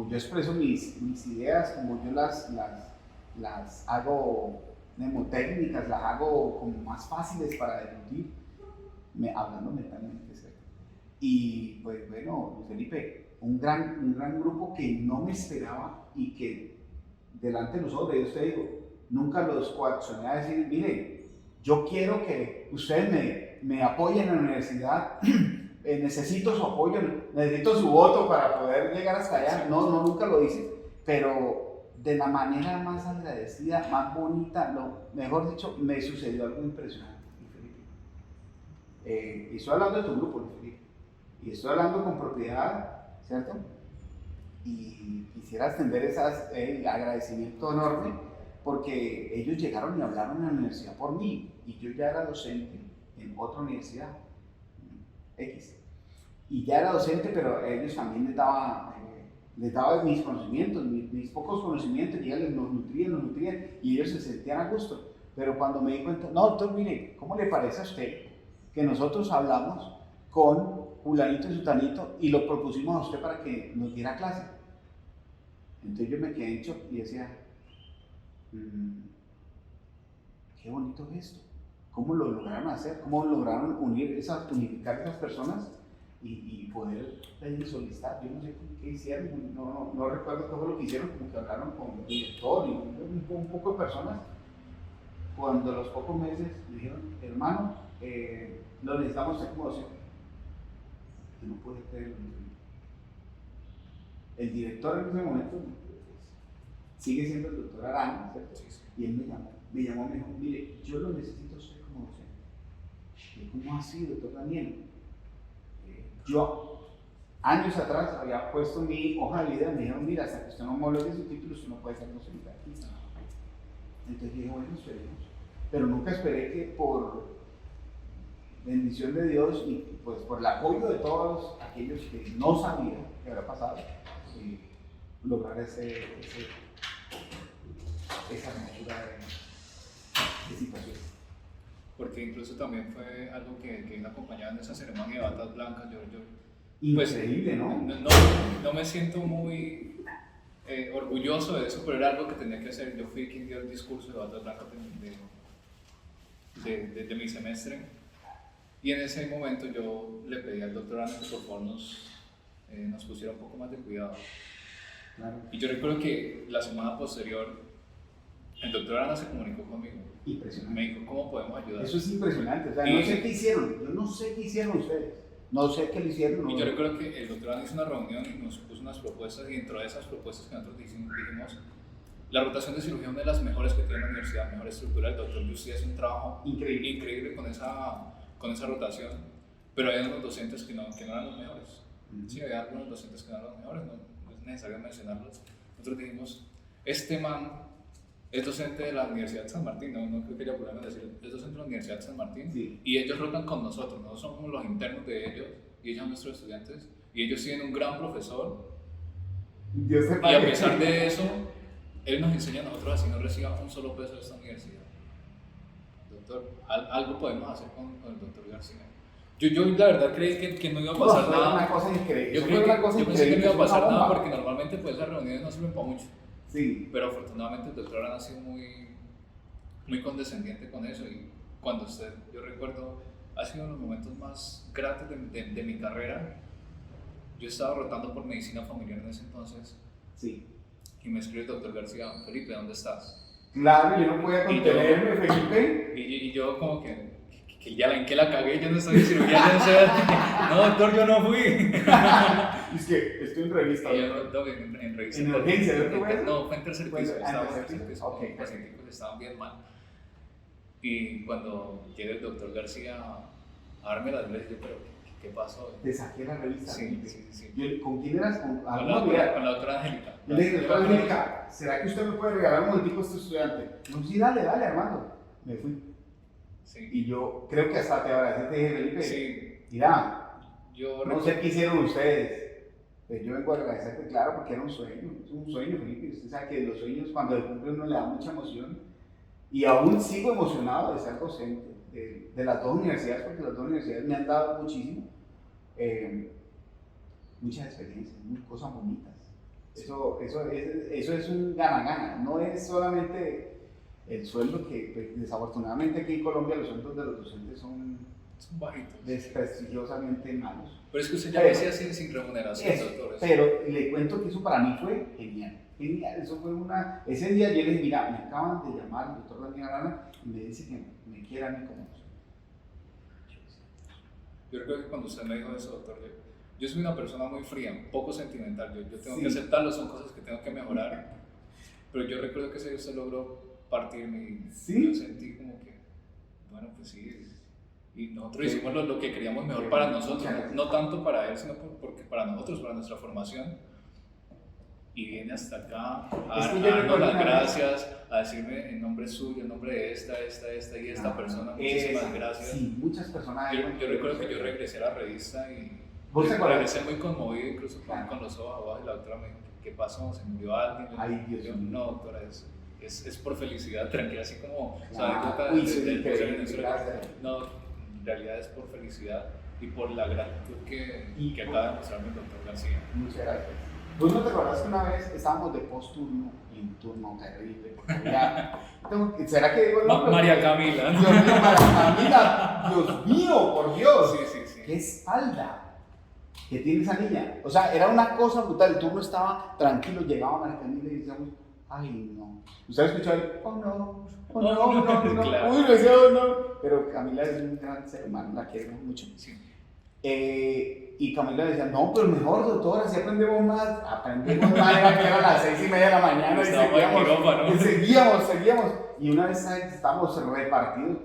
Speaker 2: yo expreso mis ideas, como yo las hago mnemotécnicas, las hago como más fáciles para discutir, hablando mentalmente, ¿cierto? Y pues bueno, Luis Felipe, un gran grupo que no me esperaba y que delante de los ojos de Dios te digo, nunca los coaccioné a decir, mire, yo quiero que ustedes me apoyen en la universidad, necesito su apoyo, necesito su voto para poder llegar hasta allá. No, nunca lo hice, pero de la manera más agradecida, más bonita, mejor dicho, me sucedió algo impresionante, Felipe. Y estoy hablando de tu grupo, Felipe, y estoy hablando con propiedad, ¿cierto? Y quisiera extender ese agradecimiento enorme porque ellos llegaron y hablaron en la universidad por mí y yo ya era docente en otra universidad X y ya era docente, pero a ellos también les daba mis conocimientos, mis pocos conocimientos, y ellos los nutrían y ellos se sentían a gusto. Pero cuando me di cuenta, no, doctor, mire, ¿cómo le parece a usted que nosotros hablamos con fulanito y sutanito y lo propusimos a usted para que nos diera clase? Entonces yo me quedé en shock y decía, qué bonito es esto. ¿Cómo lo lograron hacer? ¿Cómo lograron unificar esas personas y poder pedir solicitar? Yo no sé qué hicieron, no recuerdo qué fue lo que hicieron, como que hablaron con el director y un poco de personas. Cuando a los pocos meses me dijeron, hermano, lo necesitamos hacer como docente. Yo no pude creerlo. El director en ese momento sigue siendo el doctor Arana, ¿cierto? Sí. Y él me dijo, mire, yo lo necesito a usted como docente. ¿Cómo así, doctor Daniel? Yo, años atrás, había puesto mi hoja de vida, me dijeron, mira, hasta que usted no homologue su título, usted no puede ser docente aquí. Entonces dije, bueno, esperemos. Pero nunca esperé que por bendición de Dios y pues por el apoyo de todos aquellos que no sabían qué había pasado, lograr esa hermosura de situación.
Speaker 1: Porque incluso también fue algo que vino acompañado en esa ceremonia de batas blancas.
Speaker 2: Increíble,
Speaker 1: pues, no me siento muy orgulloso de eso, pero era algo que tenía que hacer. Yo fui quien dio el discurso de batas blancas de mi semestre, y en ese momento yo le pedí al doctor Ana que por favor nos pusiera un poco más de cuidado.
Speaker 2: Claro.
Speaker 1: Y yo recuerdo que la semana posterior el doctor Ana se comunicó conmigo.
Speaker 2: Impresionante.
Speaker 1: Me dijo, ¿cómo podemos ayudar?
Speaker 2: Eso es impresionante. O sea, no sé qué hicieron. Yo no sé qué hicieron ustedes. No sé qué le hicieron.
Speaker 1: Y yo recuerdo que el doctor Ana hizo una reunión y nos puso unas propuestas, y dentro de esas propuestas que nosotros dijimos, la rotación de cirugía es una de las mejores que tiene la universidad, mejor estructura. El doctor Lucy hace un trabajo increíble con esa rotación, pero hay algunos docentes que no eran los mejores. Sí, había algunos docentes que no eran los mejores, no es necesario mencionarlos. Nosotros dijimos, este man es docente de la Universidad de San Martín, no creo que haya problema en decirlo, es docente de la Universidad de San Martín, sí. Y ellos rotan con nosotros somos los internos de ellos, y ellos son nuestros estudiantes, y ellos tienen un gran profesor, y a pesar de eso, él nos enseña a nosotros así no reciba un solo peso de esta universidad. Doctor, algo podemos hacer con el doctor García. Yo la verdad creí que no iba a pasar nada.
Speaker 2: Una cosa increíble.
Speaker 1: Yo pensé que no iba a pasar nada porque normalmente pues las reuniones no sirven para mucho. Sí. Pero afortunadamente el doctor Arana ha sido muy condescendiente con eso, y cuando yo recuerdo, ha sido uno de los momentos más gratos de mi carrera. Yo estaba rotando por medicina familiar en ese entonces.
Speaker 2: Sí.
Speaker 1: Y me escribe el doctor García, Felipe, ¿dónde estás?
Speaker 2: Claro, yo no podía contenerme, Felipe.
Speaker 1: Y yo como que ya en qué la cagué, yo no estoy en cirugía, no, doctor, yo no fui.
Speaker 2: Es que estoy en revista.
Speaker 1: En revista.
Speaker 2: ¿En urgencia?
Speaker 1: No, fue en tercer piso. Estaba en tercer piso. Okay. Los pacientes estaban bien mal. Y cuando llega el doctor García a darme las leyes, yo, pero ¿Qué pasó?
Speaker 2: Te saqué la revista.
Speaker 1: Sí, sí, sí.
Speaker 2: ¿Con quién eras?
Speaker 1: Con la doctora Angélica.
Speaker 2: Yo le dije, doctora Angélica, ¿será que usted me puede regalar un momentico a este estudiante? No, sí, dale, Armando. Me fui.
Speaker 1: Sí.
Speaker 2: Y yo creo que hasta te abracé, te dije, Felipe,
Speaker 1: sí.
Speaker 2: Mira, no sé qué hicieron ustedes, pero yo vengo a agradecerte, claro, porque era un sueño, es un sueño, Felipe. Usted sabe que los sueños cuando se cumplen uno le da mucha emoción. Y aún sigo emocionado de ser docente de las dos universidades, porque las dos universidades me han dado muchísimo, muchas experiencias, muchas cosas bonitas. Eso es un gana-gana, no es solamente el sueldo que, pues, desafortunadamente aquí en Colombia los sueldos de los docentes son
Speaker 1: bajitos,
Speaker 2: desprestigiosamente malos.
Speaker 1: Pero es que usted ya lo decía sin remuneración, doctor.
Speaker 2: Pero le cuento que eso para mí fue genial. Eso fue ese día yo le dije, mira, me acaban de llamar el doctor Daniel Arana y me dice que me quieran a mí como
Speaker 1: yo creo que cuando usted me dijo eso, doctor, yo soy una persona muy fría, poco sentimental, yo tengo que aceptarlo, son cosas que tengo que mejorar, pero yo recuerdo que ese día usted logró partirme y yo sentí como que, bueno, pues sí, y nosotros hicimos lo que queríamos mejor para nosotros, no tanto para él, sino porque para nosotros, para nuestra formación. Y viene hasta acá a darnos las gracias, a decirme en nombre suyo, en nombre de esta y esta persona, muchísimas gracias.
Speaker 2: Sí, muchas personas.
Speaker 1: Yo recuerdo que yo regresé a la revista y regresé muy conmovido, incluso con los ojos abajo, y la doctora me dijo, ¿qué pasó? ¿Se murió alguien?
Speaker 2: Ay, Dios mío.
Speaker 1: No, doctora, es por felicidad, tranquila, así como no, en realidad es por felicidad y por la gratitud que acaba de mostrarme el doctor García.
Speaker 2: Muchas gracias. ¿Vos no te acordás que una vez estábamos de post-turno y un turno terrible? Porque ya, ¿será que digo no?
Speaker 1: María Camila.
Speaker 2: Dios mío, María Camila. Dios mío, por Dios.
Speaker 1: Sí.
Speaker 2: Qué espalda que tiene esa niña. O sea, era una cosa brutal. El turno estaba tranquilo, llegaba María Camila y decíamos, ay no. ¿Usted ha escuchado el, oh no?
Speaker 1: Claro.
Speaker 2: Uy, lo decía, oh no. Pero Camila es un gran ser humano, la quiero mucho.
Speaker 1: Sí.
Speaker 2: Y Camila decía, no, pero mejor, doctora, si aprendemos más, era que eran las 6:30 de la mañana y seguíamos. Y una vez estábamos repartidos.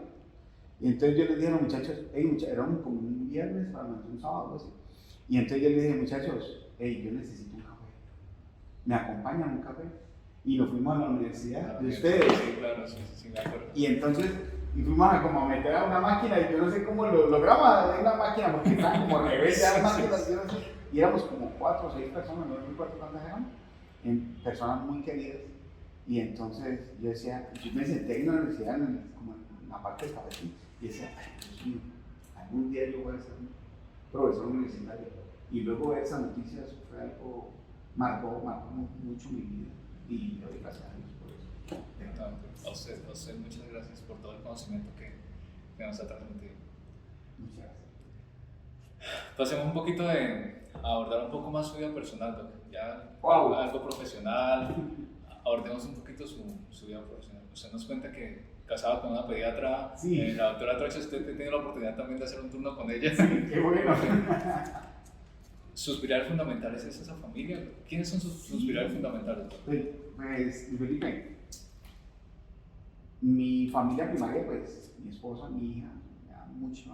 Speaker 2: Y entonces yo les dije a los muchachos, era como un viernes, un sábado, así. Y entonces yo les dije, muchachos, yo necesito un café. ¿Me acompañan un café? Y nos fuimos a la universidad de ustedes.
Speaker 1: Sí, claro, sí, me acuerdo.
Speaker 2: Y entonces, fuimos a como meter a una máquina y yo no sé cómo lo logramos en una máquina porque estaban como revés de las máquinas, yo no sé. Y éramos como 4 o 6 personas, no recuerdo cuántas eran, personas muy queridas. Y entonces yo decía, yo me senté en la universidad, como en la parte de cabeza, y decía, ay, Dios mío, algún día yo voy a ser un profesor universitario. Y luego ver esa noticia, eso fue algo, marcó mucho mi vida. Y le doy gracias a Dios por eso.
Speaker 1: A usted muchas gracias por todo el conocimiento que nos ha transmitido.
Speaker 2: Muchas gracias.
Speaker 1: Pasemos un poquito a abordar un poco más su vida personal, Doc. Ya algo profesional, abordemos un poquito su vida profesional. Usted nos cuenta que casado con una pediatra, la doctora Troche, usted tiene la oportunidad también de hacer un turno con ella.
Speaker 2: Sí, qué bueno.
Speaker 1: ¿Sus pilares fundamentales es esa familia? ¿Quiénes son sus pilares fundamentales?
Speaker 2: Pues, Felipe, mi familia primaria, pues, mi esposa, mi hija, me da mucho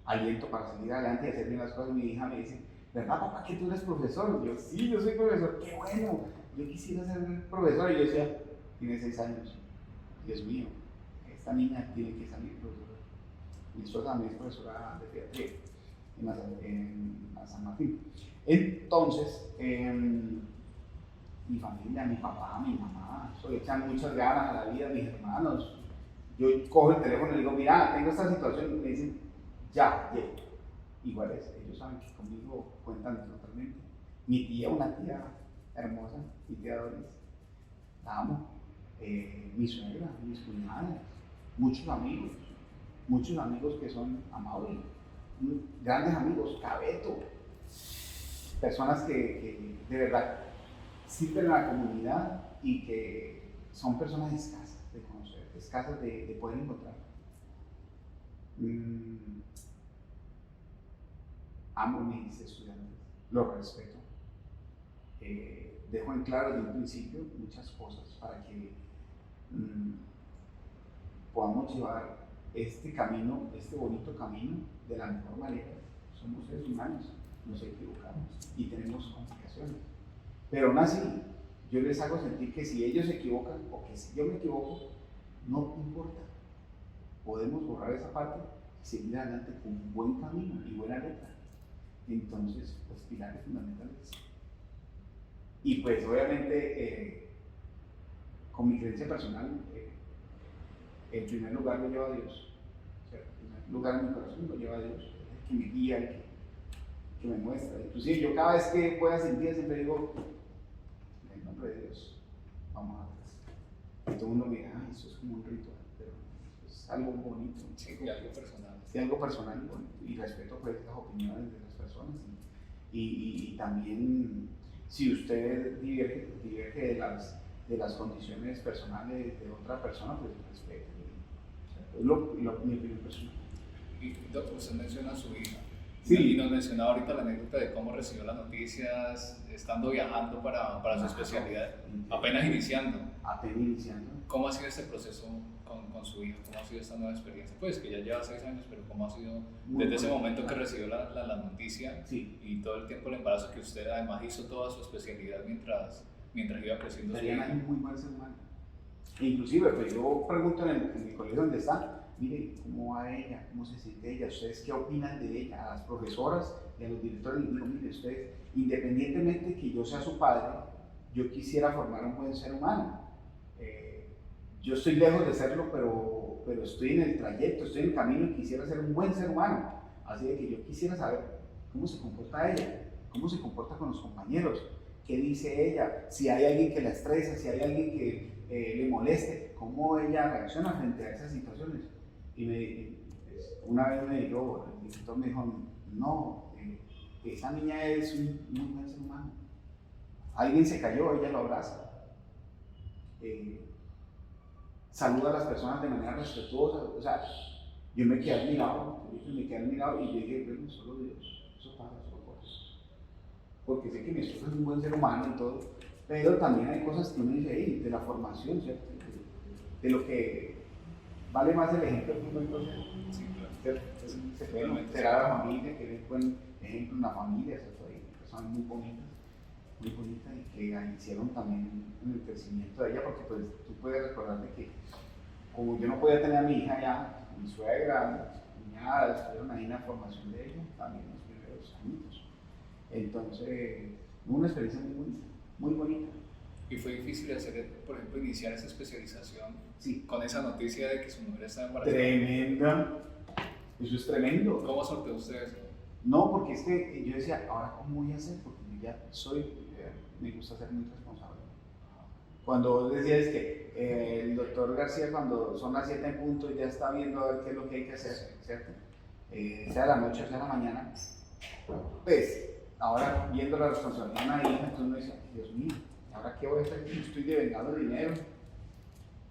Speaker 2: aliento para salir adelante y hacer bien las cosas. Mi hija me dice, ¿verdad, papá, que tú eres profesor? Y yo, sí, yo soy profesor. ¡Qué bueno! Yo quisiera ser profesor. Y yo decía, tiene 6 años. Dios mío, esta niña tiene que salir profesora. Mi esposa también es profesora de pediatría en San Martín. Entonces, mi familia, mi papá, mi mamá, le echan muchas ganas a la vida, mis hermanos. Yo cojo el teléfono y digo, mira, tengo esta situación, y me dicen, ya, llego. Igual es, ellos saben que conmigo cuentan totalmente. Mi tía, una tía hermosa, mi tía Doris, la amo. Mi suegra, mis cuñadas, muchos amigos que son amables, grandes amigos, Cabeto, personas que de verdad sirven a la comunidad y que son personas escasas de conocer, escasas de poder encontrar. Amo a mis estudiantes, los respeto. Dejo en claro desde un principio muchas cosas para que podamos llevar este camino, este bonito camino, de la mejor manera. somos seres humanos, nos equivocamos y tenemos complicaciones. Pero aún así, yo les hago sentir que si ellos se equivocan o que si yo me equivoco, no importa. Podemos borrar esa parte y seguir adelante con un buen camino y buena letra. Entonces, pues pilares fundamentales. Y pues obviamente, con mi creencia personal, en primer lugar lo lleva a Dios. O sea, en primer lugar en mi corazón lo lleva a Dios, el que me guía, el que me muestra. Inclusive yo cada vez que pueda sentir siempre digo, en el nombre de Dios, vamos a hacer. Y todo el mundo me dice, eso es como un ritual, pero es algo bonito.
Speaker 1: Sí, algo personal.
Speaker 2: Sí, algo personal y bonito. Y respeto pues las opiniones de las personas. Y también, si usted diverge de las condiciones personales de otra persona, pues respete. Es mi opinión personal.
Speaker 1: Y doctor, usted menciona a su hija.
Speaker 2: Sí.
Speaker 1: Y nos mencionaba ahorita la anécdota de cómo recibió las noticias estando viajando para su especialidad, apenas iniciando.
Speaker 2: Apenas iniciando.
Speaker 1: ¿Cómo ha sido este proceso con su hija? ¿Cómo ha sido esta nueva experiencia? Pues que ya lleva 6 años, pero ¿cómo ha sido desde ese momento que recibió la noticia y todo el tiempo el embarazo, que usted además hizo toda su especialidad mientras iba creciendo su hija?
Speaker 2: Es muy buen ser humano. Inclusive, pues yo pregunto en el colegio donde está, mire, ¿cómo va ella? ¿Cómo se siente ella? ¿Ustedes qué opinan de ella? A las profesoras y a los directores les digo, mire, ustedes, independientemente que yo sea su padre, yo quisiera formar un buen ser humano. Yo estoy lejos de serlo, pero estoy en el trayecto, estoy en el camino y quisiera ser un buen ser humano. Así de que yo quisiera saber cómo se comporta ella, cómo se comporta con los compañeros, qué dice ella, si hay alguien que la estresa, si hay alguien que le moleste, cómo ella reacciona frente a esas situaciones. Y una vez me dijo, el director me dijo, no, esa niña es un muy buen ser humano. Alguien se cayó, ella lo abraza. Saluda a las personas de manera respetuosa. O sea, yo me quedé admirado y yo dije, bueno, solo Dios, eso pasa, solo por eso. Porque sé que mi esposa es un buen ser humano y todo, pero también hay cosas que uno dice, hey, de la formación, ¿cierto? De lo que vale más el ejemplo que uno entonces.
Speaker 1: Sí, claro.
Speaker 2: Se puede enterar a la familia, que es buen ejemplo en la familia, ¿cierto? Hay personas muy bonitas y que hicieron también en el crecimiento de ella, porque pues tú puedes recordarte que como yo no podía tener a mi hija ya, mi suegra, mis cuñadas estuvieron ahí en la formación de ella, también en los primeros años. Entonces, una experiencia muy bonita.
Speaker 1: ¿Y fue difícil hacer, por ejemplo, iniciar esa especialización
Speaker 2: Sí.
Speaker 1: con esa noticia de que su mujer estaba embarazada?
Speaker 2: Tremenda. Eso es tremendo.
Speaker 1: ¿Cómo sorteó usted eso?
Speaker 2: No, porque es que yo decía, ¿ahora cómo voy a hacer? Porque yo ya me gusta ser muy responsable. Cuando vos decías que el doctor García, cuando son las 7 en punto, ya está viendo a ver qué es lo que hay que hacer, ¿cierto? Sea la noche o sea la mañana, pues ahora viendo la responsabilidad de una hija, entonces uno dice, Dios mío, ¿ahora qué voy a hacer? Yo estoy devengando dinero.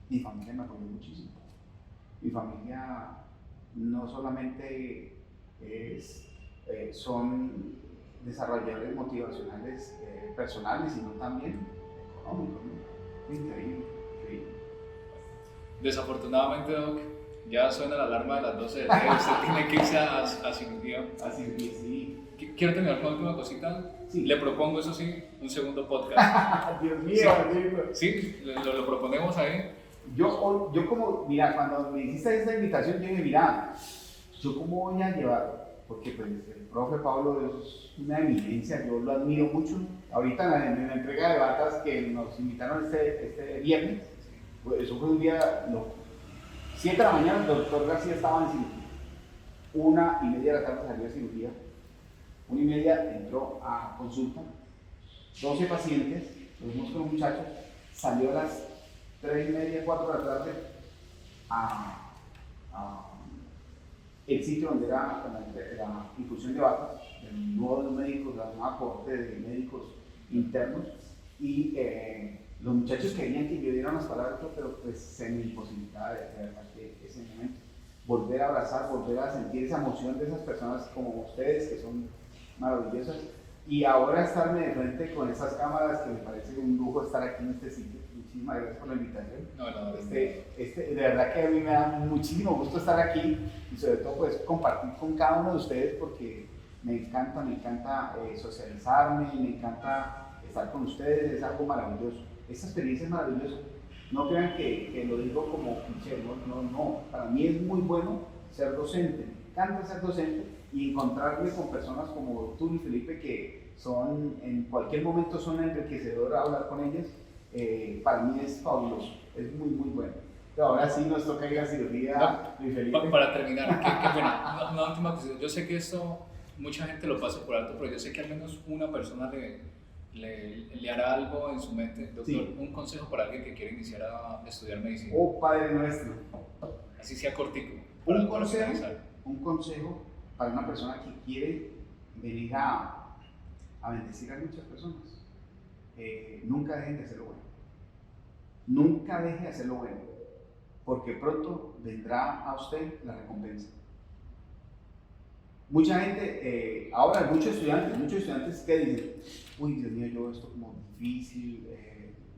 Speaker 2: Mi familia me apoyó muchísimo. Mi familia no solamente son desarrolladores motivacionales personales, sino también económicos, ¿no? Increíble.
Speaker 1: Desafortunadamente, Doc, ya suena la alarma de las 12 del día, usted tiene que irse a cirugía.
Speaker 2: Así que sí.
Speaker 1: Quiero terminar con una cosita.
Speaker 2: Sí.
Speaker 1: Le propongo, eso sí, un segundo podcast.
Speaker 2: Dios mío,
Speaker 1: Sí, lo proponemos ahí.
Speaker 2: Yo como, mira, cuando me hiciste esta invitación, yo dije, mira, ¿yo cómo voy a llevar? Porque pues el profe Pablo es una eminencia, yo lo admiro mucho. Ahorita en la entrega de batas que nos invitaron este viernes, pues eso fue un día loco. 7 de la mañana el doctor García estaba en cirugía. 1:30 de la tarde salió de cirugía. 1:30 entró a consulta. 12 pacientes, los vimos con un muchacho, salió a las 3:30, 4 de la tarde a el sitio donde era la infusión de batas, el nuevo médicos, la nueva cohorte de médicos internos, y los muchachos querían que yo diera unas palabras, pero pues se me imposibilitaba de ese momento. Volver a abrazar, volver a sentir esa emoción de esas personas como ustedes, que son maravillosas, y ahora estarme de frente con esas cámaras, que me parece un lujo estar aquí en este sitio. Muchísimas gracias por la invitación. De verdad que a mí me da muchísimo gusto estar aquí y sobre todo pues compartir con cada uno de ustedes, porque me encanta socializarme, me encanta estar con ustedes, es algo maravilloso. Esta experiencia es maravillosa. No crean que lo digo como cliché, no. Para mí es muy bueno ser docente, me encanta ser docente y encontrarme con personas como tú y Felipe que son, en cualquier momento son enriquecedor hablar con ellas. Para mí es fabuloso, es muy bueno. Pero ahora sí nos toca ir a cirugía, Luis Felipe.
Speaker 1: Para terminar, qué pena, una última cuestión. Yo sé que esto mucha gente lo pasa por alto, pero yo sé que al menos una persona le hará algo en su mente. Doctor, sí. Un consejo para alguien que quiere iniciar a estudiar medicina.
Speaker 2: Oh, Padre nuestro.
Speaker 1: Así sea cortico.
Speaker 2: Un consejo para una persona que quiere venir a bendecir a muchas personas. Nunca dejen de hacerlo bueno. Nunca deje de hacerlo bueno, porque pronto vendrá a usted la recompensa. Mucha gente, ahora hay muchos estudiantes que dicen, uy Dios mío, yo esto como difícil,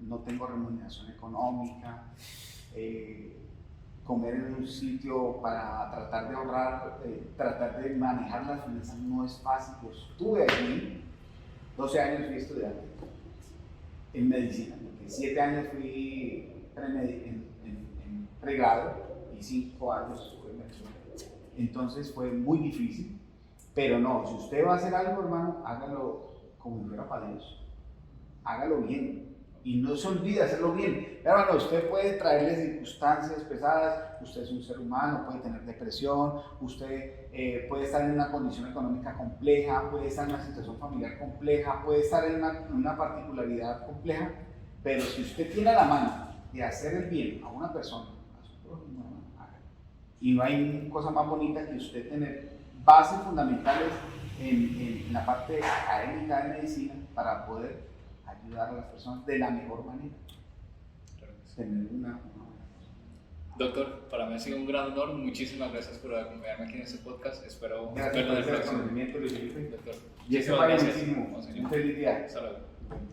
Speaker 2: no tengo remuneración económica, comer en un sitio para tratar de ahorrar, tratar de manejar las finanzas no es fácil. Yo estuve aquí, 12 años fui estudiante en medicina, porque 7 años fui en pregrado y 5 años estuve en medicina. Entonces fue muy difícil. Pero no, si usted va a hacer algo, hermano, hágalo como si fuera para Dios. Hágalo bien. Y no se olvide hacerlo bien. Hermano, usted puede traerle circunstancias pesadas, usted es un ser humano, puede tener depresión, usted puede estar en una condición económica compleja, puede estar en una situación familiar compleja, puede estar en una particularidad compleja, pero si usted tiene la mano de hacer el bien a una persona, a su prójimo, hermano, hágalo. Y no hay cosa más bonita que usted tener bases fundamentales en la parte académica de medicina para poder ayudar a las personas de la mejor manera.
Speaker 1: Claro que sí.
Speaker 2: Tener una
Speaker 1: Doctor, para mí ha sido un gran honor. Muchísimas gracias por acompañarme aquí en este podcast. Espero
Speaker 2: verlo en el próximo. Doctor.
Speaker 1: Y eso vale muchísimo.
Speaker 2: Un feliz día.
Speaker 1: Hasta luego.